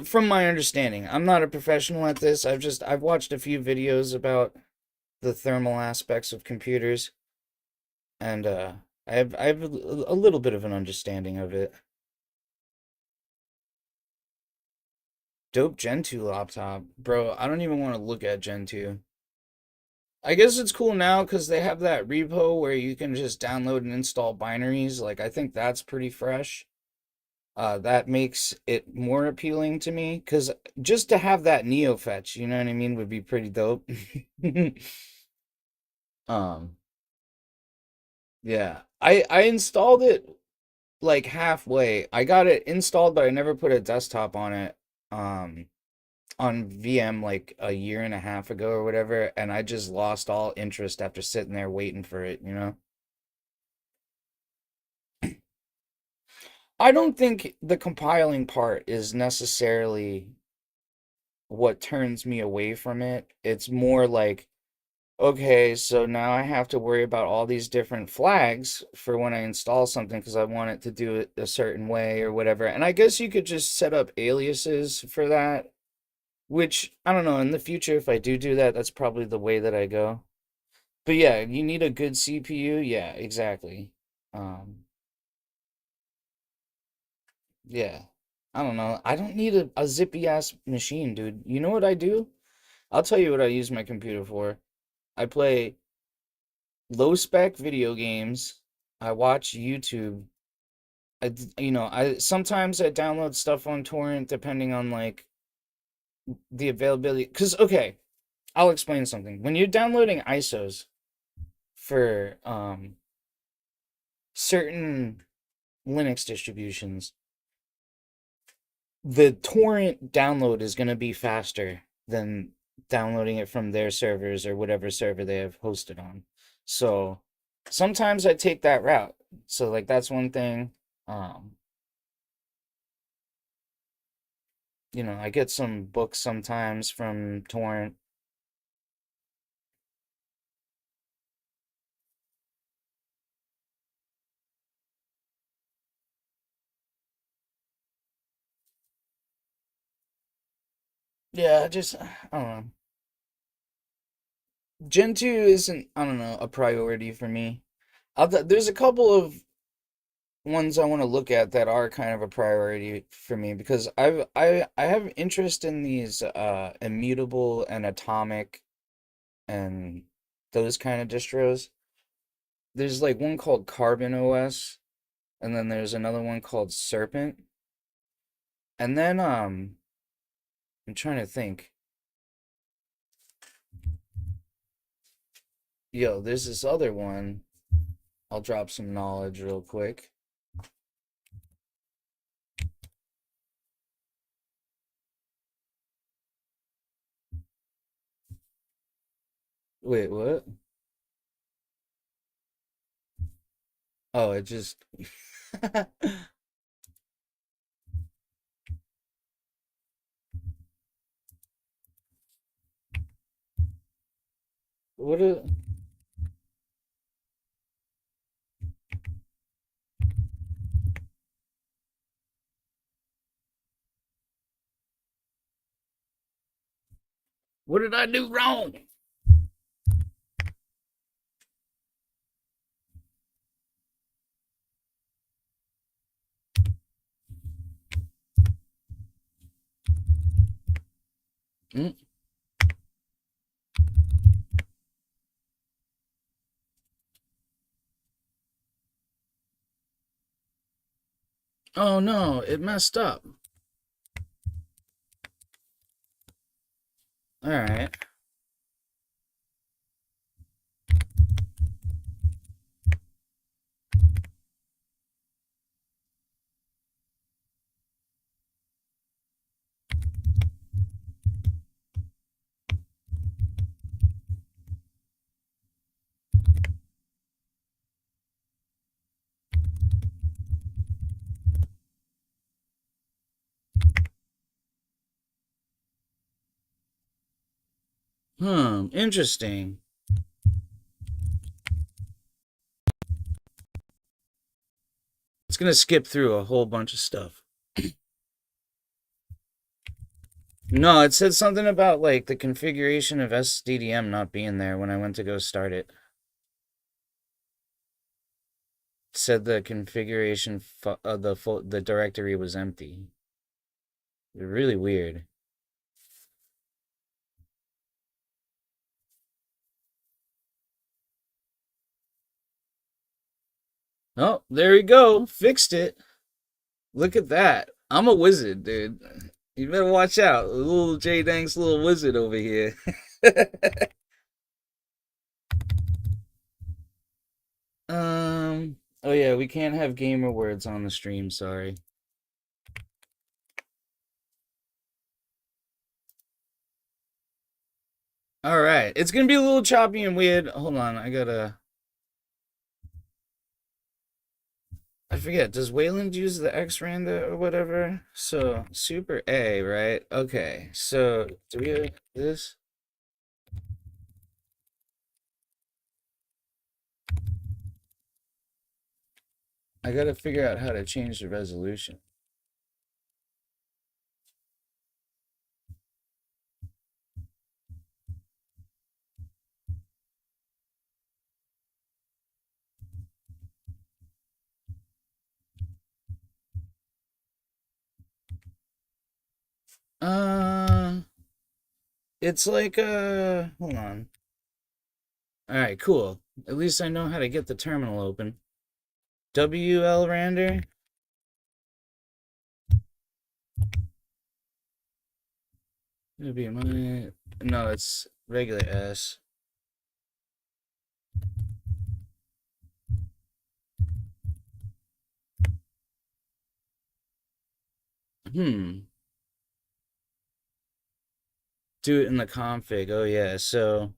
From my understanding, I'm not a professional at this. I've watched a few videos about the thermal aspects of computers, and I have a little bit of an understanding of it. Dope Gen 2 laptop. Bro, I don't even want to look at Gen 2. I guess it's cool now because they have that repo where you can just download and install binaries. Like, I think that's pretty fresh. That makes it more appealing to me because just to have that Neo fetch, you know what I mean, would be pretty dope. Um, yeah. I installed it like halfway. I got it installed, but I never put a desktop on it. Um, on VM like a year and a half ago or whatever, and I just lost all interest after sitting there waiting for it, you know? I don't think the compiling part is necessarily what turns me away from it. It's more like, okay, so now I have to worry about all these different flags for when I install something because I want it to do it a certain way or whatever. And I guess you could just set up aliases for that, which I don't know, in the future, if I do that, that's probably the way that I go. But yeah, you need a good CPU. Yeah, exactly. Um, yeah. I don't know. I don't need a zippy ass machine, dude. You know what I do? I'll tell you what I use my computer for. I play low spec video games. I watch YouTube. I sometimes I download stuff on torrent depending on like the availability. Cause okay, I'll explain something. When you're downloading ISOs for certain Linux distributions, the torrent download is going to be faster than downloading it from their servers or whatever server they have hosted on. So sometimes I take that route. So like that's one thing. Um, I get some books sometimes from torrent. Yeah, I don't know. Gen 2 isn't, I don't know, a priority for me. There's a couple of ones I want to look at that are kind of a priority for me because I have interest in these immutable and atomic and those kind of distros. There's like one called Carbon OS, and then there's another one called Serpent. And then I'm trying to think. Yo, there's this other one. I'll drop some knowledge real quick. Wait, what? Oh, it just what a, what did I do wrong? Mm. Oh no, it messed up. All right. Interesting. It's gonna skip through a whole bunch of stuff. No, it said something about like the configuration of SDDM not being there when I went to go start it. It said the configuration of the directory was empty. Really weird. Oh, there we go. Fixed it. Look at that. I'm a wizard, dude. You better watch out. Little J Dank's little wizard over here. Oh yeah, we can't have gamer words on the stream, sorry. Alright, it's gonna be a little choppy and weird. Hold on, I forget, does Wayland use the X randa or whatever? So, super A, right? Okay, so, do we have this? I gotta figure out how to change the resolution. It's like, hold on. Alright, cool. At least I know how to get the terminal open. WL Rander? It'll be my... No, it's regular S. Do it in the config. Oh, yeah, so...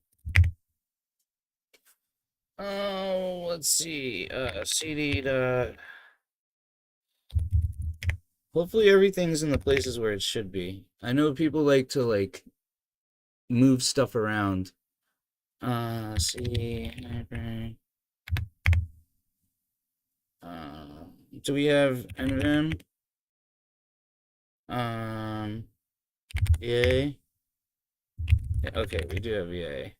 Oh, let's see. CD dot... Hopefully everything's in the places where it should be. I know people like to, like, move stuff around. CD... do we have NVM? VA? Yeah, okay, we do have VA.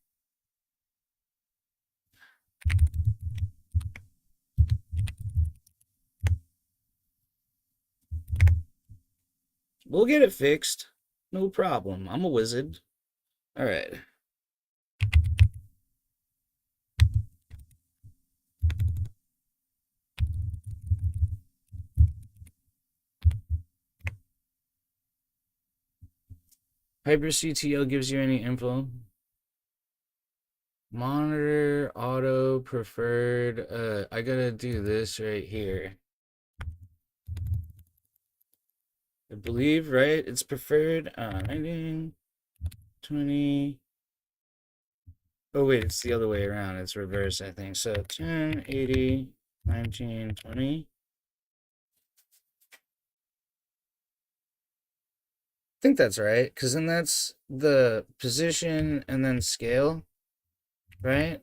We'll get it fixed. No problem. I'm a wizard. Alright. HyperCTL gives you any info? Monitor, auto, preferred. I gotta do this right here. I believe, right? It's preferred. 19, 20. Oh, wait, it's the other way around. It's reverse, I think. So 10, 80, 19, 20. I think that's right, because then that's the position and then scale, right?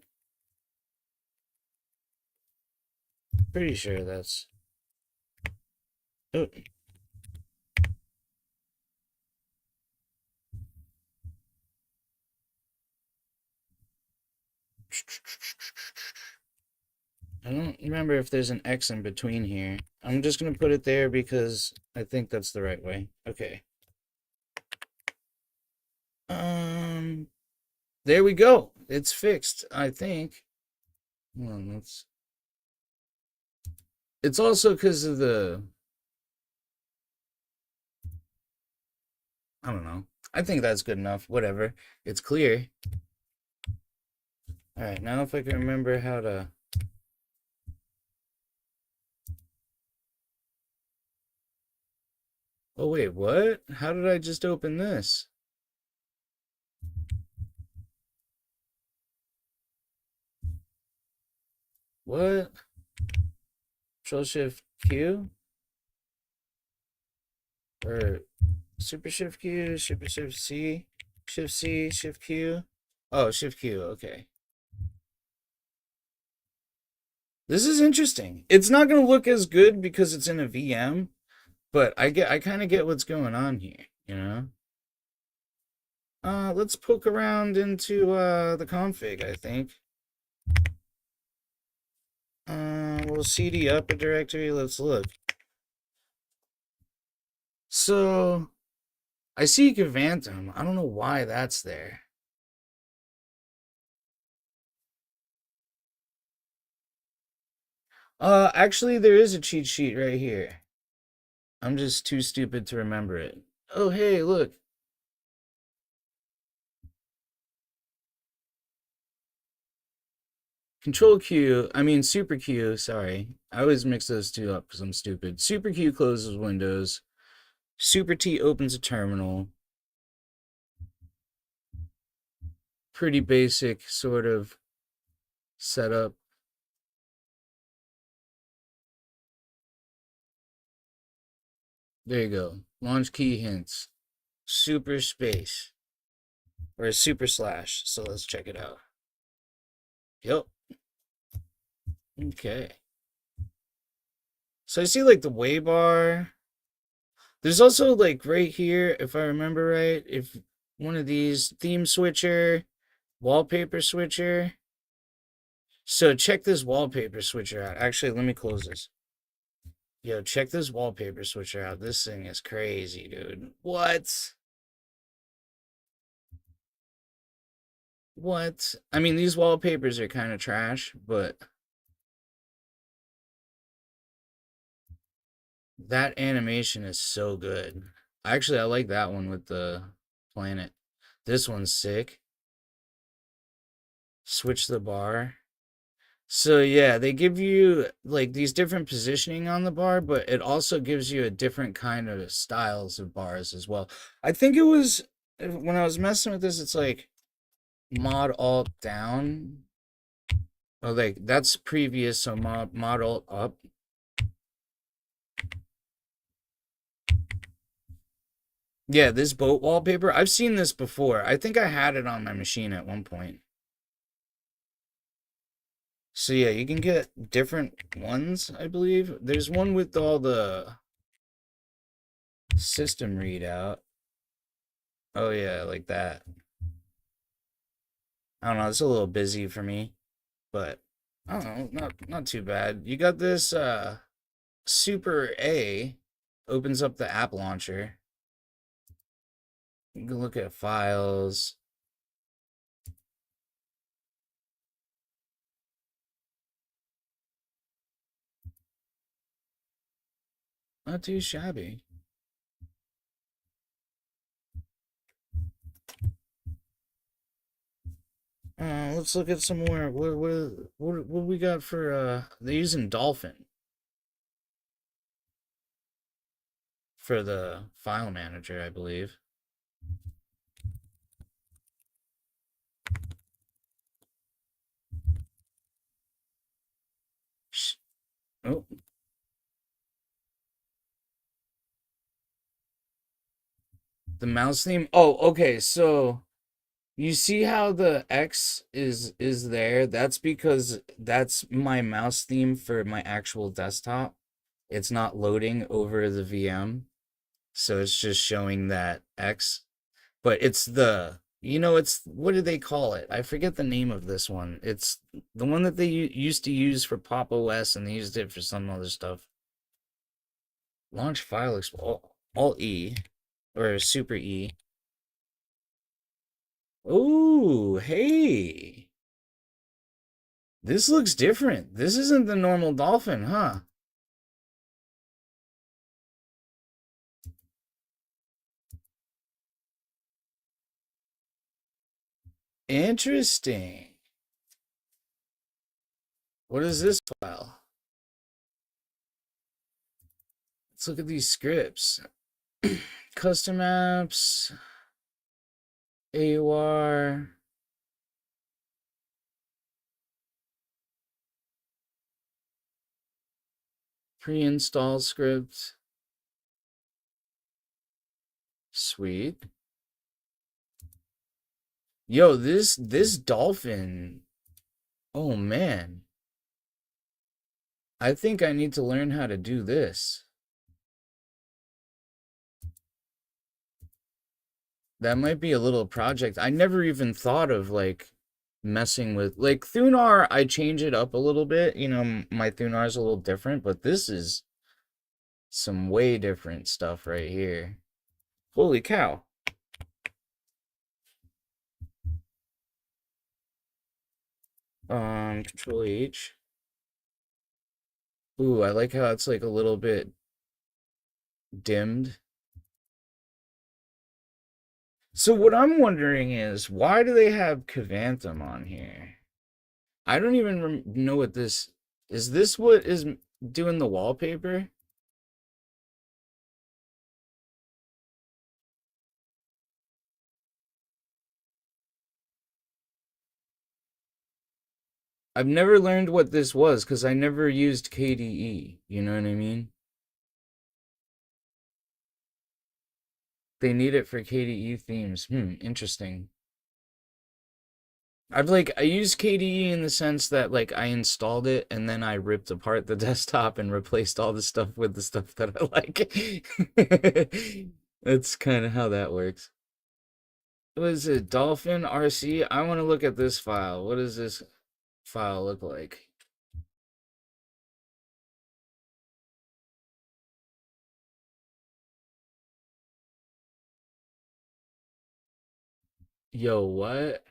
Pretty sure that's... Oh. I don't remember if there's an X in between here. I'm just going to put it there because I think that's the right way. Okay. There we go. It's fixed, I think. Hold on, let's... It's also because of the... I don't know. I think that's good enough. Whatever. It's clear. Alright, now if I can remember how to... Oh, wait, what? How did I just open this? What? Control-Shift-Q? Or Super Shift-Q, Super Shift-C, Shift-C, Shift-Q? Oh, Shift Q, okay. This is interesting. It's not going to look as good because it's in a VM, but I kind of get what's going on here, you know? Let's poke around into the config, I think. We'll cd up a directory. Let's look. So, I see Gavantum. I don't know why that's there. Actually, there is a cheat sheet right here. I'm just too stupid to remember it. Oh, hey, look. Control Q, I mean Super Q, sorry. I always mix those two up because I'm stupid. Super Q closes Windows. Super T opens a terminal. Pretty basic sort of setup. There you go. Launch key hints. Super space. Or super slash. So let's check it out. Yep. Okay. So I see like the way bar. There's also like right here, if I remember right, if one of these theme switcher, wallpaper switcher. So check this wallpaper switcher out. Actually, let me close this. Yo, check this wallpaper switcher out. This thing is crazy, dude. What? What? I mean, these wallpapers are kind of trash, but that animation is so good. Actually, I like that one with the planet. This one's sick. Switch the bar. So yeah, they give you like these different positioning on the bar, but it also gives you a different kind of styles of bars as well. I think it was when I was messing with this, it's like mod alt down. Oh, like that's previous, so mod alt up. Yeah, this boat wallpaper, I've seen this before. I think I had it on my machine at one point. So yeah, you can get different ones, I believe. There's one with all the system readout. Oh yeah, like that. I don't know, it's a little busy for me, but I don't know, not too bad. You got this Super A opens up the app launcher. You can look at files. Not too shabby. Let's look at some more. What we got for they're using Dolphin for the file manager, I believe. Oh, the mouse theme. Oh, okay. So you see how the X is there? That's because that's my mouse theme for my actual desktop. It's not loading over the VM, so it's just showing that X. But it's the, it's, what do they call it? I forget the name of this one. It's the one that they used to use for Pop OS, and they used it for some other stuff. Launch file explorer, Alt E, or Super E. Oh, hey. This looks different. This isn't the normal Dolphin, huh? Interesting. What is this file? Let's look at these scripts. Custom apps, AUR, pre-install script. Sweet. Yo, this dolphin. Oh man. I think I need to learn how to do this. That might be a little project. I never even thought of like messing with like Thunar. I change it up a little bit. You know, my Thunar is a little different, but this is some way different stuff right here. Holy cow. Control H. Ooh, I like how it's like a little bit dimmed. So what I'm wondering is, why do they have Cavanthum on here? I don't even know what this is. This what is doing the wallpaper? I've never learned what this was because I never used KDE. You know what I mean? They need it for KDE themes. Interesting. I used KDE in the sense that like I installed it and then I ripped apart the desktop and replaced all the stuff with the stuff that I like. That's kind of how that works. What is it? Dolphin RC? I want to look at this file. What does this file look like? Yo, what?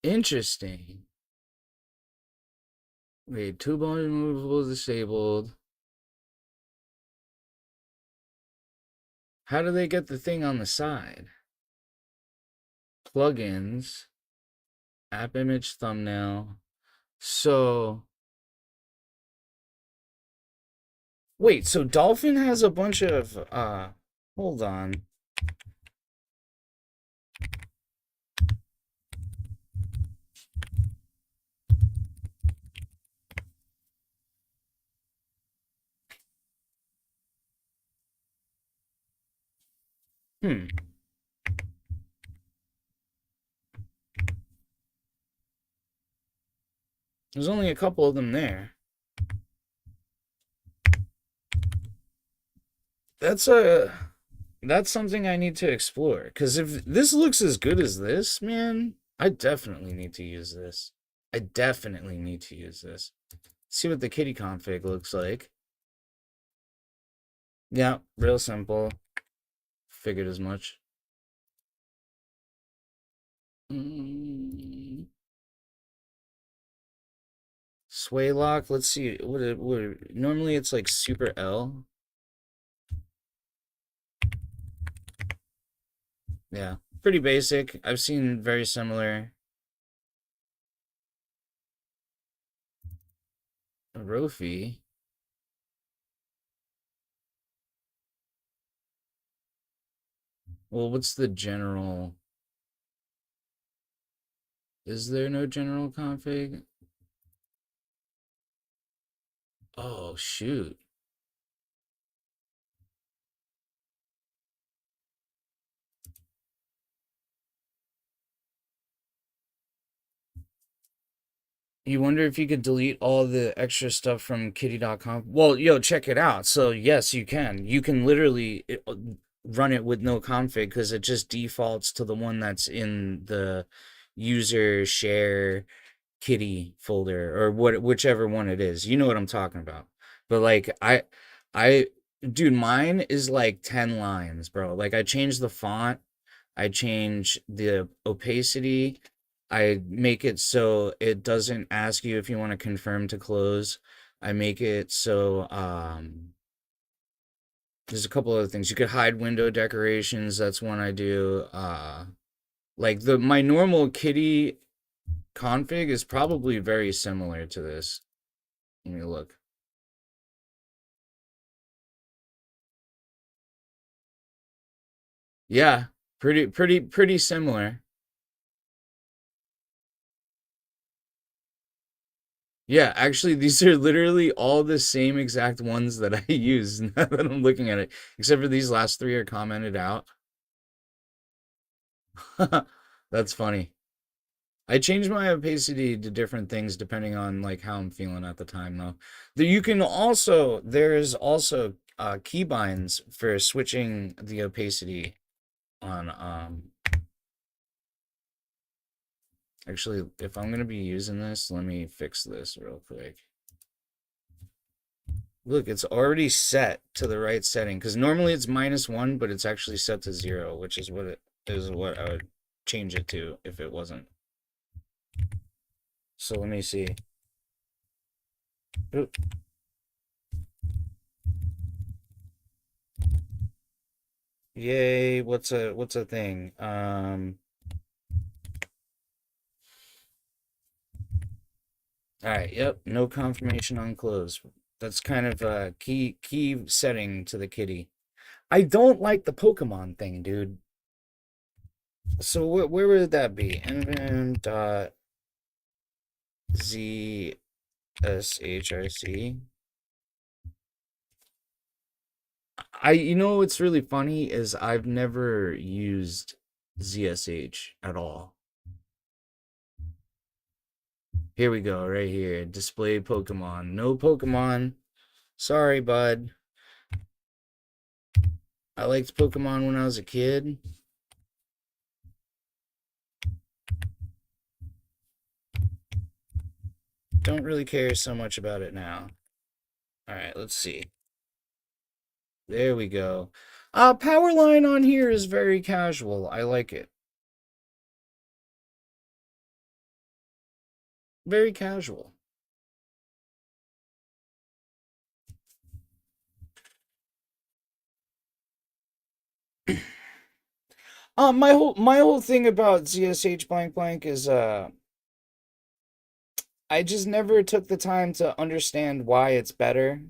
Interesting. Wait, two bone removable disabled. How do they get the thing on the side? Plugins, app image thumbnail. So, wait, so Dolphin has a bunch of hold on. Hmm. There's only a couple of them there. That's a that's something I need to explore. Because if this looks as good as this, man, I definitely need to use this. I definitely need to use this. See what the kitty config looks like. Yeah, real simple. Figured as much. Sway lock. Let's see. Normally it's like super L. Yeah, pretty basic. I've seen very similar. Rofi. Well, what's the general? Is there no general config? Oh, shoot. You wonder if you could delete all the extra stuff from kitty.com? Well, yo, check it out. So, yes, you can. You can literally run it with no config because it just defaults to the one that's in the user share kitty folder or whichever one it is. You know what I'm talking about. But like I dude, mine is like 10 lines, bro. Like I changed the font, I change the opacity, I make it so it doesn't ask you if you want to confirm to close. I make it so there's a couple other things. You could hide window decorations, that's one I do. Like the my normal kitty config is probably very similar to this. Let me look. Yeah, pretty similar. Yeah, actually, these are literally all the same exact ones that I use now that I'm looking at it, except for these last three are commented out. That's funny. I change my opacity to different things depending on like how I'm feeling at the time, though. You can also there's also keybinds for switching the opacity on actually if I'm gonna be using this, let me fix this real quick. Look, it's already set to the right setting because normally it's -1, but it's actually set to 0, which is what I would change it to if it wasn't. So let me see. Oop. Yay, what's a thing? All right, yep, no confirmation on close. That's kind of a key setting to the kitty. I don't like the Pokemon thing, dude. So where would that be? Nvim dot ZSHRC. You know what's really funny is I've never used ZSH at all. Here we go, right here. Display Pokemon. No Pokemon. Sorry, bud. I liked Pokemon when I was a kid. Don't really care so much about it now. All right, let's see. There we go. Power line on here is very casual. I like it. Very casual. My whole thing about ZSH blank blank is I just never took the time to understand why it's better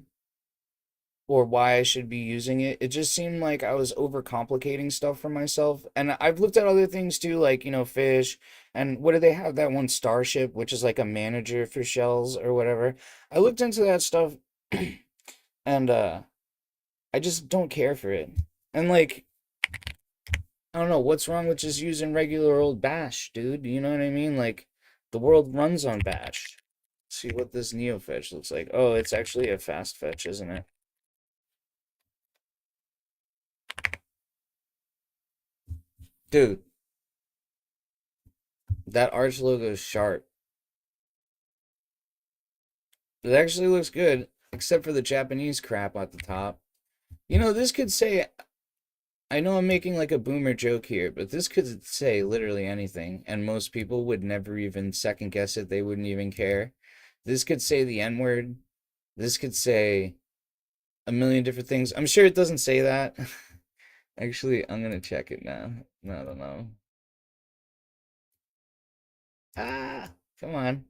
or why I should be using it. It just seemed like I was overcomplicating stuff for myself. And I've looked at other things too, like, fish. And what do they have? That one Starship, which is like a manager for shells or whatever. I looked into that stuff and I just don't care for it. And like, I don't know, what's wrong with just using regular old Bash, dude? You know what I mean? Like, the world runs on Bash. See what this Neo fetch looks like. Oh, it's actually a fast fetch, isn't it? Dude, that Arch logo is sharp. It actually looks good, except for the Japanese crap at the top. This could say, I know I'm making like a boomer joke here, but this could say literally anything, and most people would never even second guess it. They wouldn't even care. This could say the N word. This could say a million different things. I'm sure it doesn't say that. Actually, I'm gonna check it now. I don't know. Come on.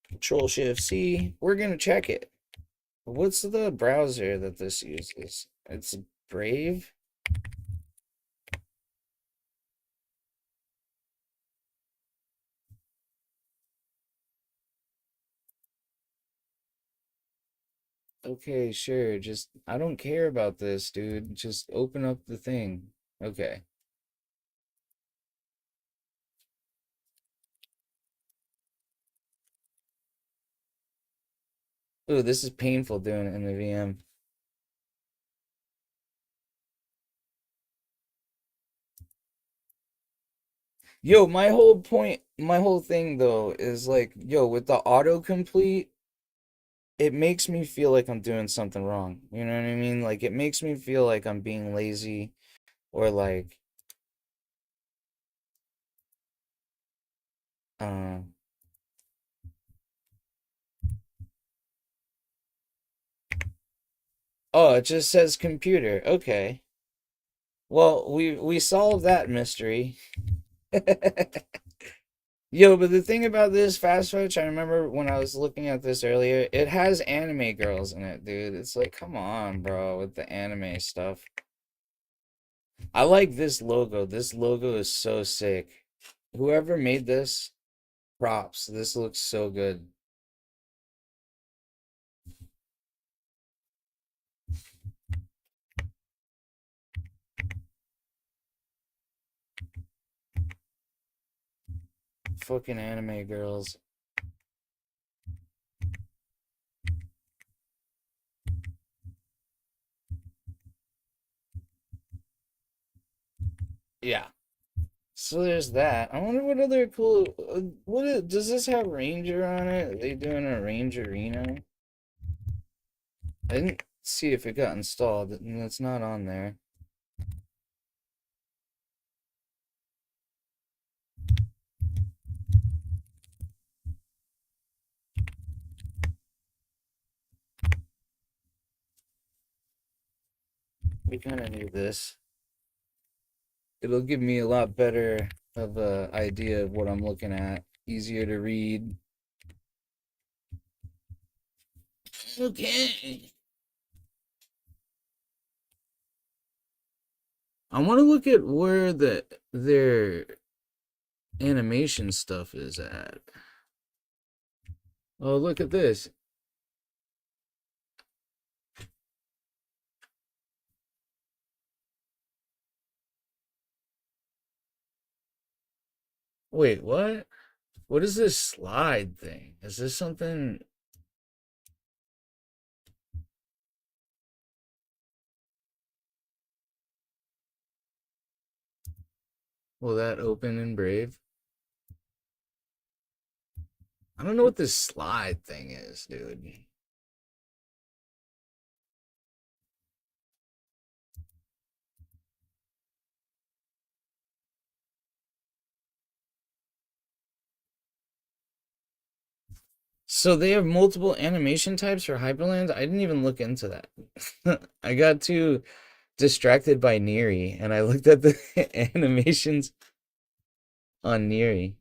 Control Shift C. We're gonna check it. What's the browser that this uses? It's Brave. Okay, sure. Just I don't care about this, dude. Just open up the thing. Okay. Oh, this is painful doing it in the VM. Yo, my whole thing though is like, yo, with the autocomplete, it makes me feel like I'm doing something wrong. You know what I mean? Like it makes me feel like I'm being lazy or like uh oh, it just says computer. Okay. Well, we solved that mystery. Yo, but the thing about this fast fetch, I remember when I was looking at this earlier, it has anime girls in it, dude. It's like, come on, bro, with the anime stuff. I like this logo. This logo is so sick. Whoever made this, Props. This looks so good. Fucking anime girls. Yeah. So there's that. I wonder what other cool. Does this have Ranger on it? Are they doing a Ranger Arena? I didn't see if it got installed. It's not on there. We kind of knew this. It'll give me a lot better of a idea of what I'm looking at. Easier to read. Okay. I want to look at where their animation stuff is at. Oh, look at this. Wait, what? What is this slide thing? Is this something? Will that open in Brave? I don't know what this slide thing is, dude. So they have multiple animation types for Hyperland? I didn't even look into that. I got too distracted by Neri and I looked at the animations on Neri.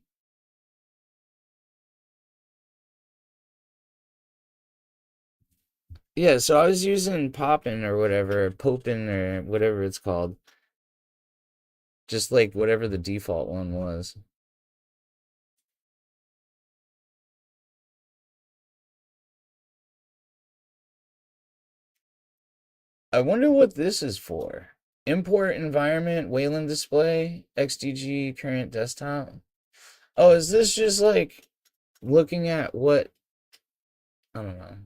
Yeah, so I was using Poppin or whatever, Popin or whatever it's called. Just like whatever the default one was. I wonder what this is for. Import environment, Wayland display, XDG current desktop. Oh, is this just like looking at what, I don't know,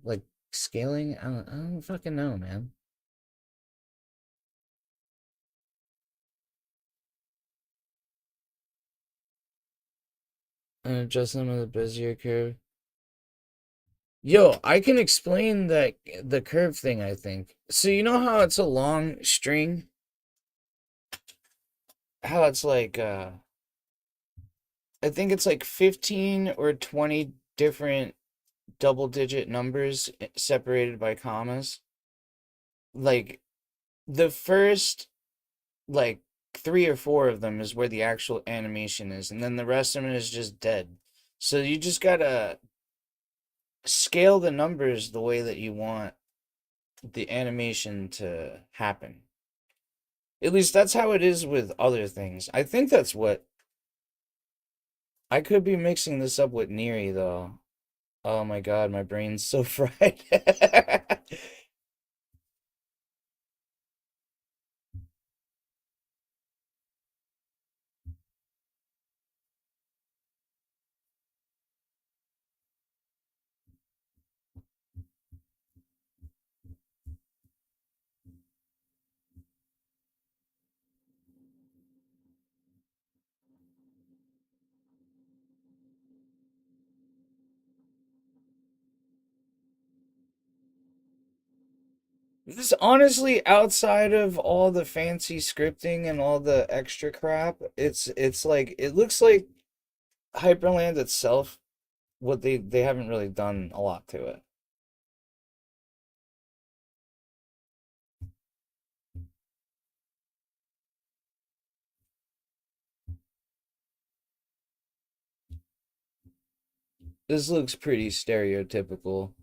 like scaling? I don't fucking know, man. And adjust them with a Bezier curve. Yo, I can explain the curve thing, I think. So you know how it's a long string? How it's like I think it's like 15 or 20 different double digit numbers separated by commas. Like the first like three or four of them is where the actual animation is, and then the rest of it is just dead. So you just gotta scale the numbers the way that you want the animation to happen. At least that's how it is with other things. I think that's what I could be mixing this up with Neri though. Oh my god, my brain's so fried. This honestly, outside of all the fancy scripting and all the extra crap, it's like it looks like Hyperland itself. What they haven't really done a lot to it. This looks pretty stereotypical.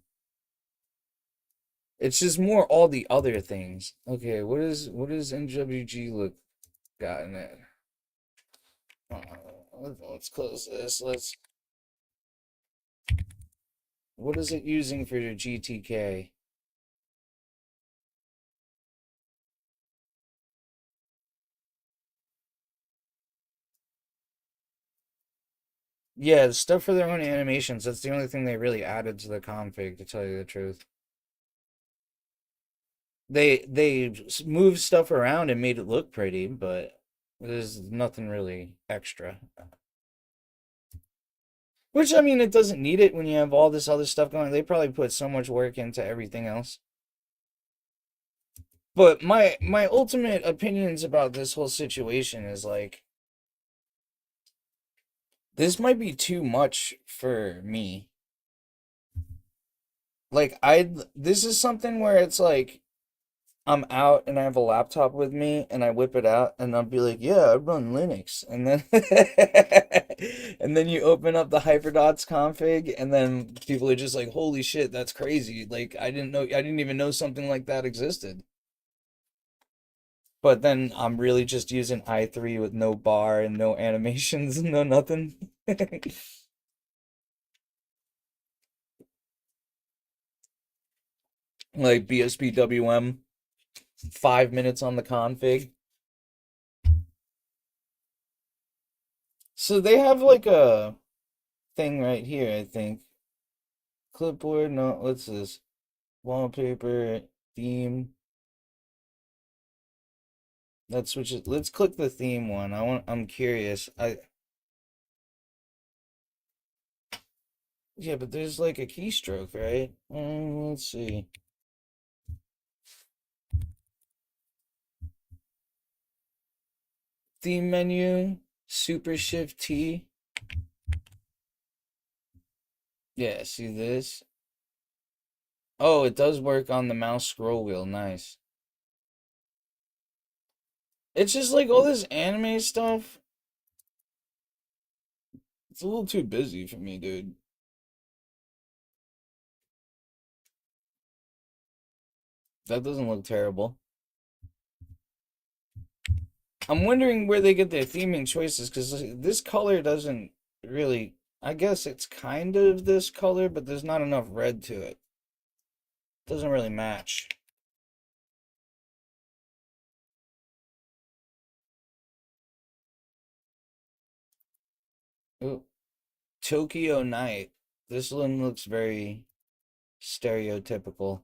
It's just more all the other things. Okay, what is NWG look got in it? let's close this. What is it using for your GTK? Yeah, stuff for their own animations. That's the only thing they really added to the config, to tell you the truth. They moved stuff around and made it look pretty, but there's nothing really extra. Which, I mean, it doesn't need it when you have all this other stuff going. They probably put so much work into everything else. But my ultimate opinions about this whole situation is like, this might be too much for me. Like this is something where it's like I'm out and I have a laptop with me and I whip it out and I'll be like, yeah, I run Linux. And then and then you open up the hyprdots config and then people are just like, holy shit, that's crazy. Like I didn't even know something like that existed. But then I'm really just using i3 with no bar and no animations and no nothing. Like BSPWM, 5 minutes on the config. So they have like a thing right here, I think. Clipboard, no, what's this? Wallpaper, theme. Let's switch it. Let's click the theme one. I'm curious. Yeah, but there's like a keystroke, right? Let's see. Theme menu, Super Shift T. Yeah, see this? Oh, it does work on the mouse scroll wheel. Nice. It's just like all this anime stuff. It's a little too busy for me, dude. That doesn't look terrible. I'm wondering where they get their theming choices because this color doesn't really. I guess it's kind of this color, but there's not enough red to it. Doesn't really match. Ooh, Tokyo Night. This one looks very stereotypical.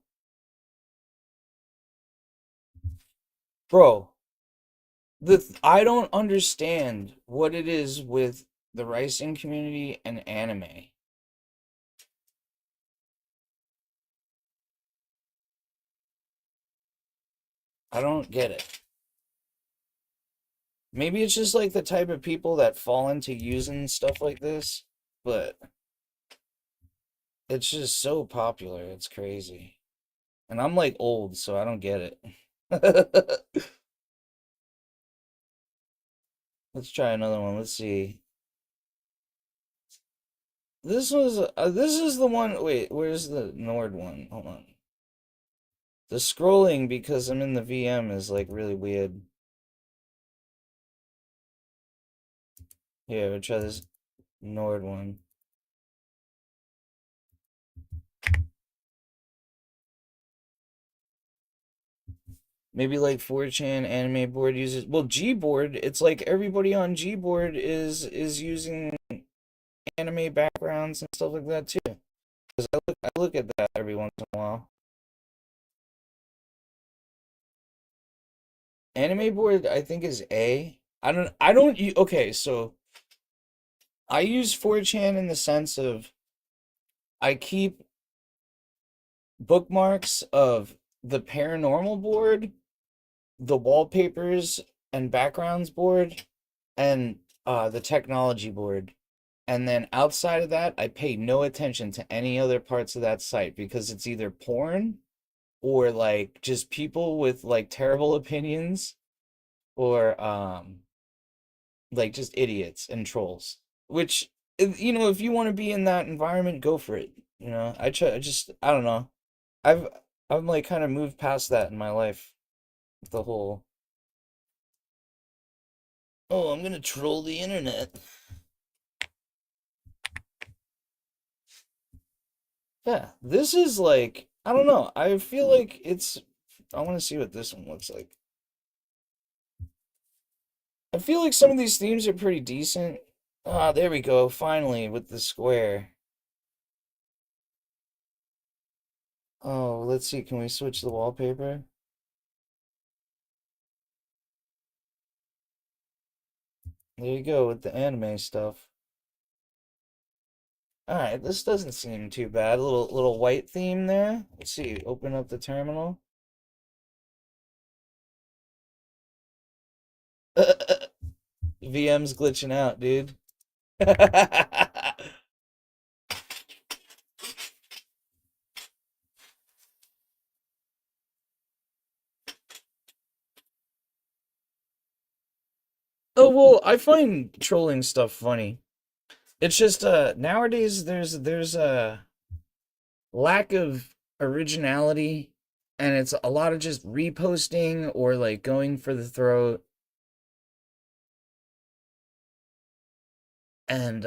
Bro, I don't understand what it is with the racing community and anime. I don't get it. Maybe it's just like the type of people that fall into using stuff like this, but it's just so popular. It's crazy. And I'm like old, so I don't get it. Let's try another one. Let's see. This is the one. Wait, where's the Nord one? Hold on. The scrolling because I'm in the VM is like really weird. Here, we'll try this Nord one. Maybe like 4chan anime board uses. Well, Gboard, it's like everybody on Gboard is using anime backgrounds and stuff like that too. Because I look at that every once in a while. Anime board, I think is A. I don't okay, so I use 4chan in the sense of I keep bookmarks of the paranormal board, the wallpapers and backgrounds board, and the technology board. And then outside of that, I pay no attention to any other parts of that site because it's either porn or like just people with like terrible opinions or like just idiots and trolls. Which you know, if you want to be in that environment, go for it. You know, I don't know. I've I've like kind of moved past that in my life. The whole, oh, I'm gonna troll the internet. Yeah, this is like, I don't know. I feel like it's, I want to see what this one looks like. I feel like some of these themes are pretty decent. Ah, there we go. Finally, with the square. Oh, let's see. Can we switch the wallpaper? There you go with the anime stuff. All right, this doesn't seem too bad. A little white theme there. Let's see. Open up the terminal. VM's glitching out, dude. Oh well, I find trolling stuff funny. It's just nowadays there's a lack of originality, and it's a lot of just reposting or like going for the throat, and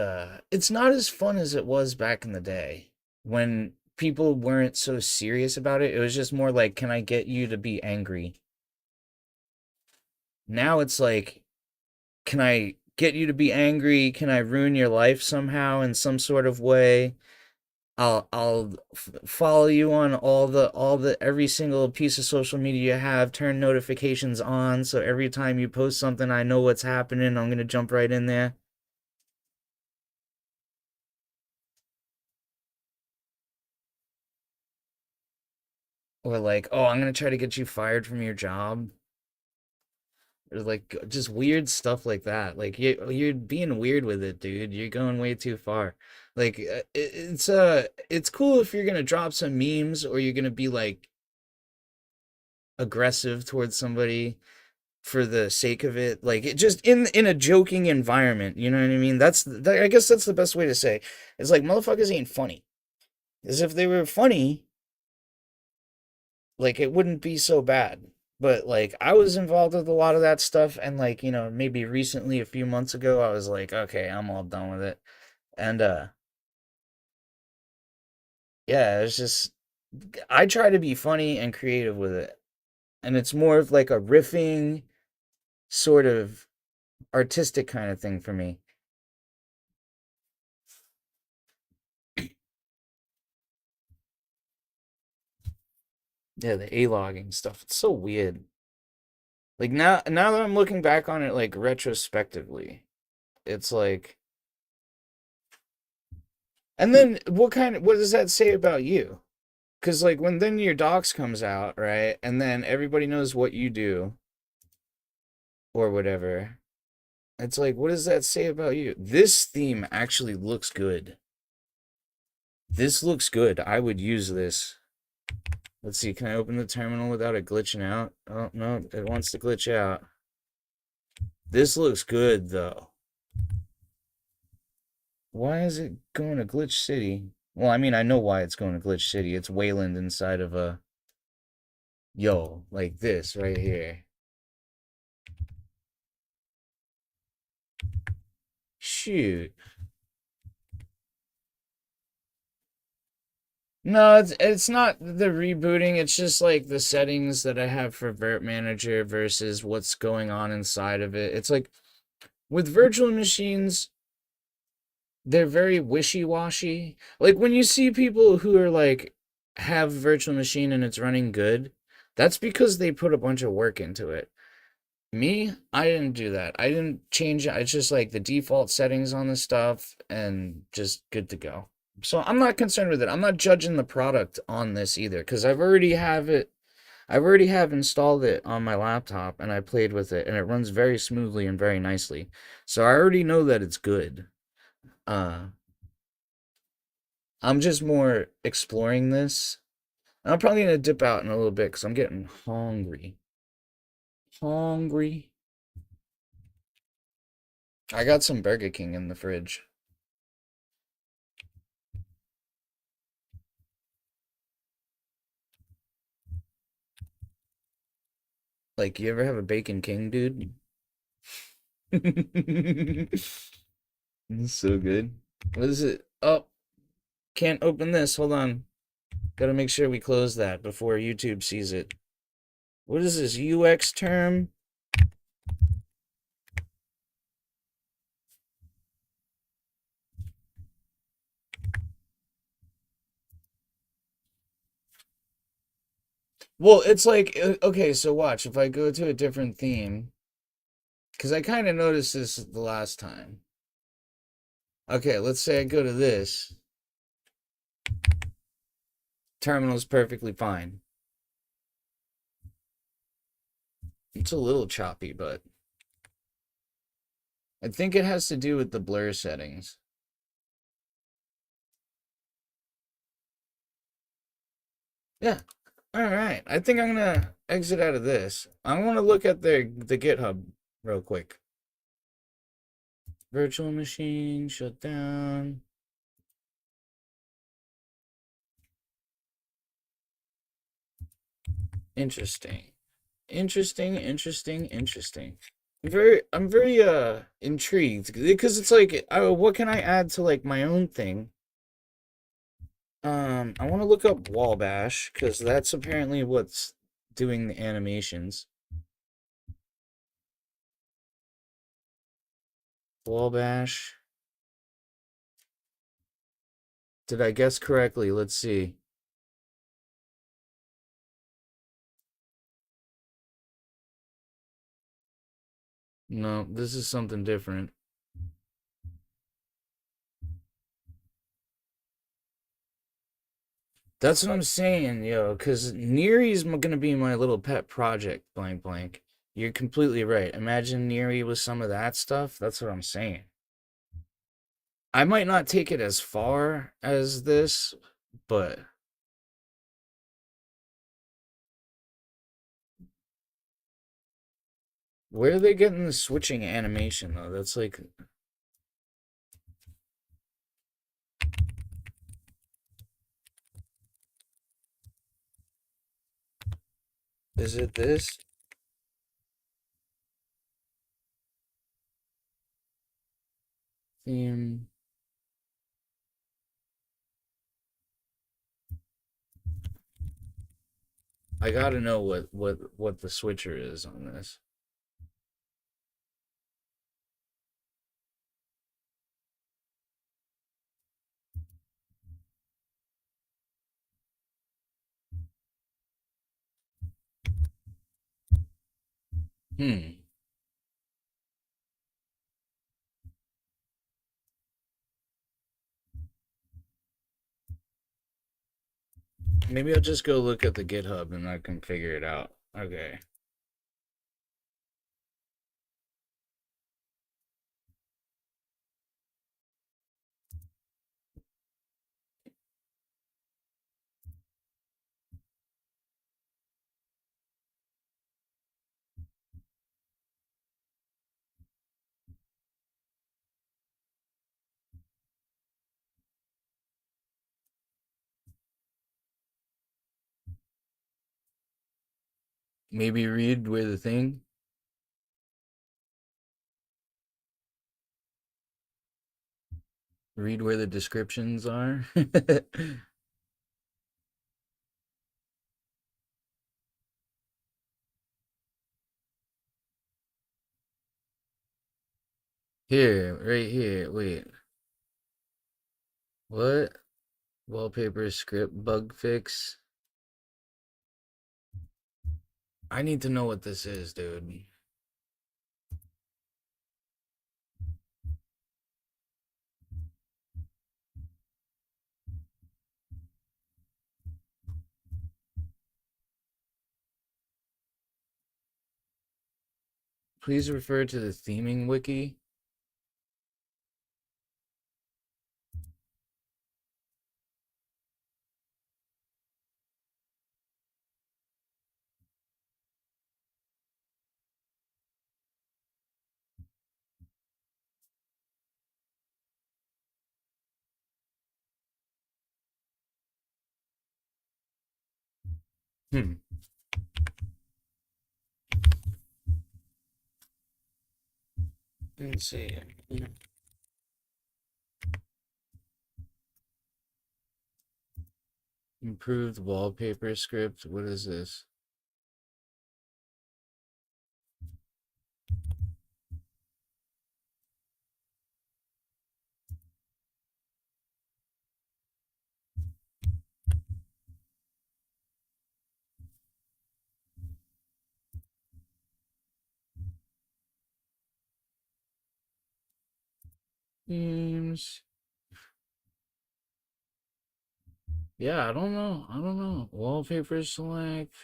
it's not as fun as it was back in the day when people weren't so serious about it. It was just more like, can I get you to be angry? Now it's like, can I get you to be angry? Can I ruin your life somehow in some sort of way? I'll follow you on all the every single piece of social media you have, turn notifications on so every time you post something I know what's happening. I'm gonna jump right in there. Or like, oh, I'm gonna try to get you fired from your job. Or like just weird stuff like that. Like you're being weird with it, dude. You're going way too far. Like it's cool if you're gonna drop some memes or you're gonna be like aggressive towards somebody for the sake of it, like it just in a joking environment, you know what I mean? I guess that's the best way to say. It's like motherfuckers ain't funny. As if they were funny, like it wouldn't be so bad. But like I was involved with a lot of that stuff, and like, maybe recently a few months ago I was like, okay, I'm all done with it. And yeah, it's just I try to be funny and creative with it. And it's more of like a riffing sort of artistic kind of thing for me. Yeah, the A-logging stuff. It's so weird. Like now that I'm looking back on it like retrospectively, it's like, and then what does that say about you? Cuz like when then your docs comes out, right? And then everybody knows what you do or whatever. It's like, what does that say about you? This theme actually looks good. This looks good. I would use this. Let's see, can I open the terminal without it glitching out? Oh, no, it wants to glitch out. This looks good though. Why is it going to Glitch City? Well, I mean, I know why it's going to Glitch City. It's Wayland inside of a... Yo, like this right here. Shoot. No, it's not the rebooting. It's just like the settings that I have for Vert Manager versus what's going on inside of it. It's like with virtual machines, they're very wishy-washy. Like when you see people who are like have virtual machine and it's running good, that's because they put a bunch of work into it. Me, I didn't do that. I didn't change it. It's just like the default settings on the stuff and just good to go. So I'm not concerned with it. I'm not judging the product on this either because I've already have installed it on my laptop and I played with it and it runs very smoothly and very nicely. So I already know that it's good. Uh I'm just more exploring this. I'm probably gonna dip out in a little bit because I'm getting hungry. Hungry. I got some Burger King in the fridge. Like, you ever have a Bacon King, dude? It's so good. What is it? Oh, can't open this. Hold on. Gotta make sure we close that before YouTube sees it. What is this UX term? Well, it's like, okay, so watch. If I go to a different theme, because I kind of noticed this the last time. Okay, let's say I go to this. Terminal's perfectly fine. It's a little choppy, but I think it has to do with the blur settings. Yeah. All right. I think I'm gonna exit out of this. I want to look at the GitHub real quick. Virtual machine shut down. Interesting. Interesting. I'm very intrigued because it's like what can I add to like my own thing? I want to look up Wabash because that's apparently what's doing the animations. Wabash. Did I guess correctly? Let's see. No, this is something different. That's what I'm saying, yo, because Neary's gonna be my little pet project, blank blank. You're completely right. Imagine Neary with some of that stuff. That's what I'm saying. I might not take it as far as this, but where are they getting the switching animation though? That's like, is it this? Theme. I gotta know what the switcher is on this. Hmm. Maybe I'll just go look at the GitHub and I can figure it out. Okay. Maybe read where the thing. Read where the descriptions are. Here, right here. Wait. What? Wallpaper script bug fix. I need to know what this is, dude. Please refer to the theming wiki. Hmm. Let's see. Improved wallpaper script. What is this? Themes. Yeah, I don't know. I don't know. Wallpaper select.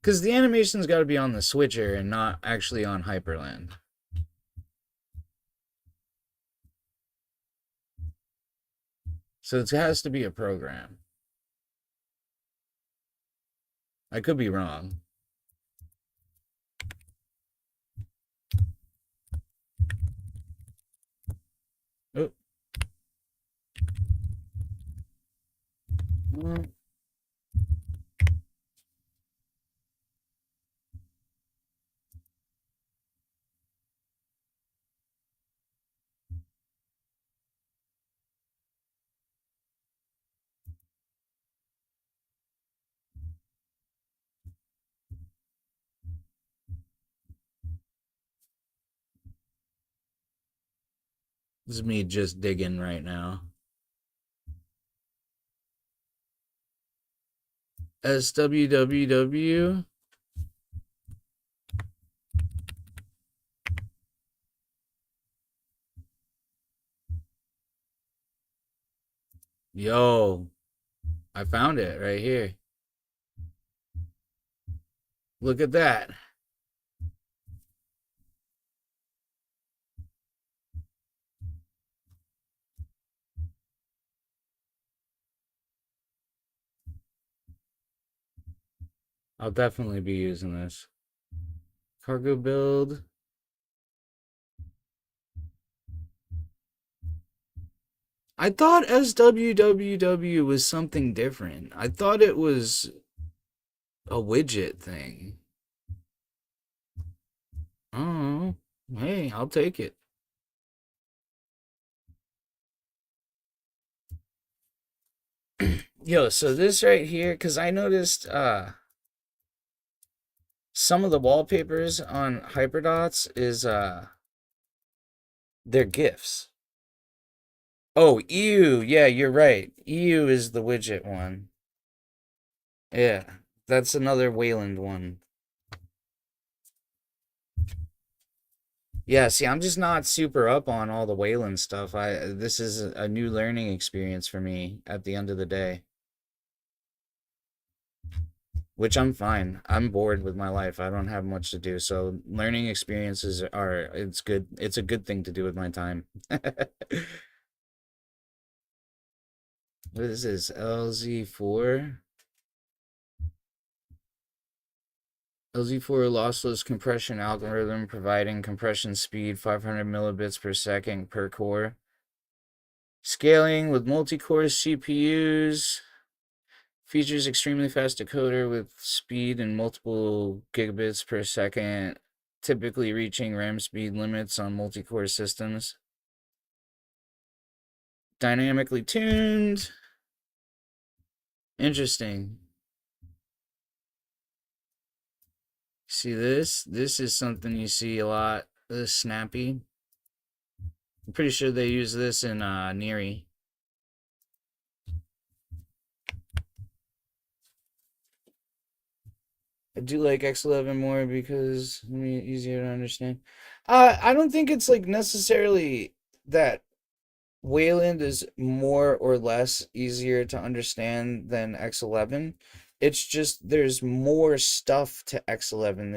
Because the animation's got to be on the switcher and not actually on Hyperland. So it has to be a program. I could be wrong. Oh. Well, this is me just digging right now. SWWW. Yo, I found it right here. Look at that. I'll definitely be using this. Cargo build. I thought SWWW was something different. I thought it was a widget thing. Oh, hey, I'll take it. Yo, so this right here, because I noticed some of the wallpapers on hyperdots is they're GIFs. Oh, ew, yeah, you're right. Ew is the widget one. Yeah, that's another Wayland one. Yeah, see, I'm just not super up on all the Wayland stuff. This is a new learning experience for me at the end of the day, which I'm fine. I'm bored with my life. I don't have much to do, so learning experiences are it's good. It's a good thing to do with my time. What is this? LZ4? LZ4 lossless compression algorithm providing compression speed 500 millibits per second per core. Scaling with multi-core CPUs. Features extremely fast decoder with speed in multiple gigabits per second, typically reaching RAM speed limits on multi-core systems. Dynamically tuned. Interesting. See this? This is something you see a lot. This snappy. I'm pretty sure they use this in Neri. I do like X11 more because I mean easier to understand. I don't think it's like necessarily that Wayland is more or less easier to understand than X11. It's just there's more stuff to X11.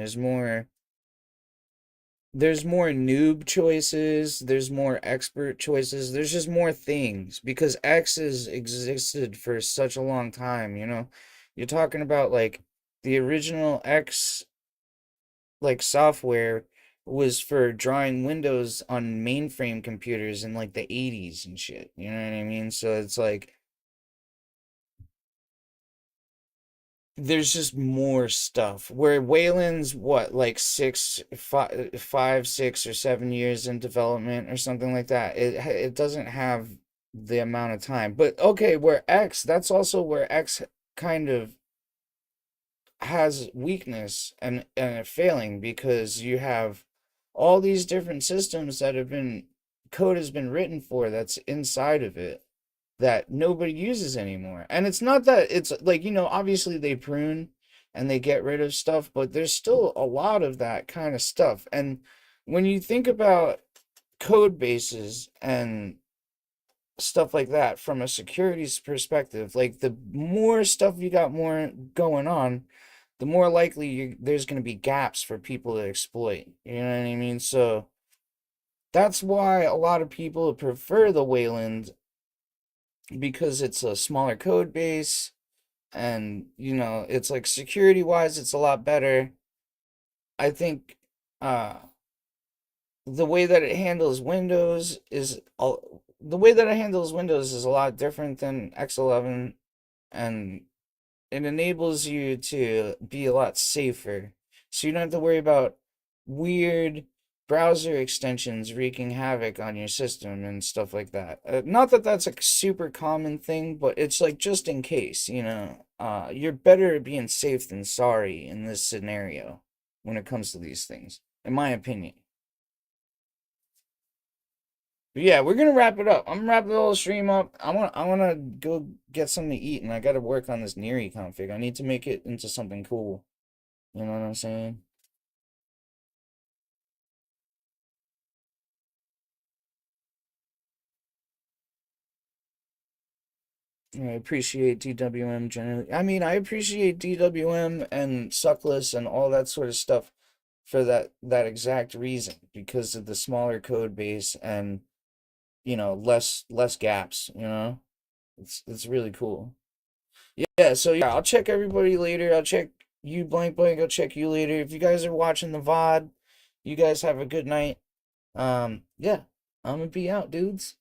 There's more noob choices, there's more expert choices, there's just more things because X has existed for such a long time, you know? You're talking about like the original X like software was for drawing windows on mainframe computers in like the 80s and shit. You know what I mean? So it's like there's just more stuff. Where Wayland's what, like 5, 6 or 7 years in development or something like that. It doesn't have the amount of time. But okay, where X, that's also where X kind of has weakness and a failing, because you have all these different systems that have been code has been written for that's inside of it that nobody uses anymore. And it's not that it's like, obviously they prune and they get rid of stuff, but there's still a lot of that kind of stuff. And when you think about code bases and stuff like that from a security perspective, like the more stuff you got more going on, the more likely there's going to be gaps for people to exploit. You know what I mean? So that's why a lot of people prefer the Wayland, because it's a smaller code base, and it's like security wise it's a lot better. I think uh the way that it handles Windows is a lot different than X11, and it enables you to be a lot safer. So you don't have to worry about weird browser extensions wreaking havoc on your system and stuff like that. Not that that's a super common thing, but it's like just in case, you're better at being safe than sorry in this scenario when it comes to these things, in my opinion. But yeah, we're gonna wrap it up. I'm wrapping the whole stream up. I wanna go get something to eat, and I gotta work on this Neri config. I need to make it into something cool. You know what I'm saying? I appreciate DWM generally. I mean, I appreciate DWM and Suckless and all that sort of stuff for that exact reason, because of the smaller code base and less gaps. It's really cool. Yeah, so yeah, I'll check everybody later. I'll check you, blank blank. I'll check you later. If you guys are watching the VOD, you guys have a good night. Yeah, I'm gonna be out, dudes.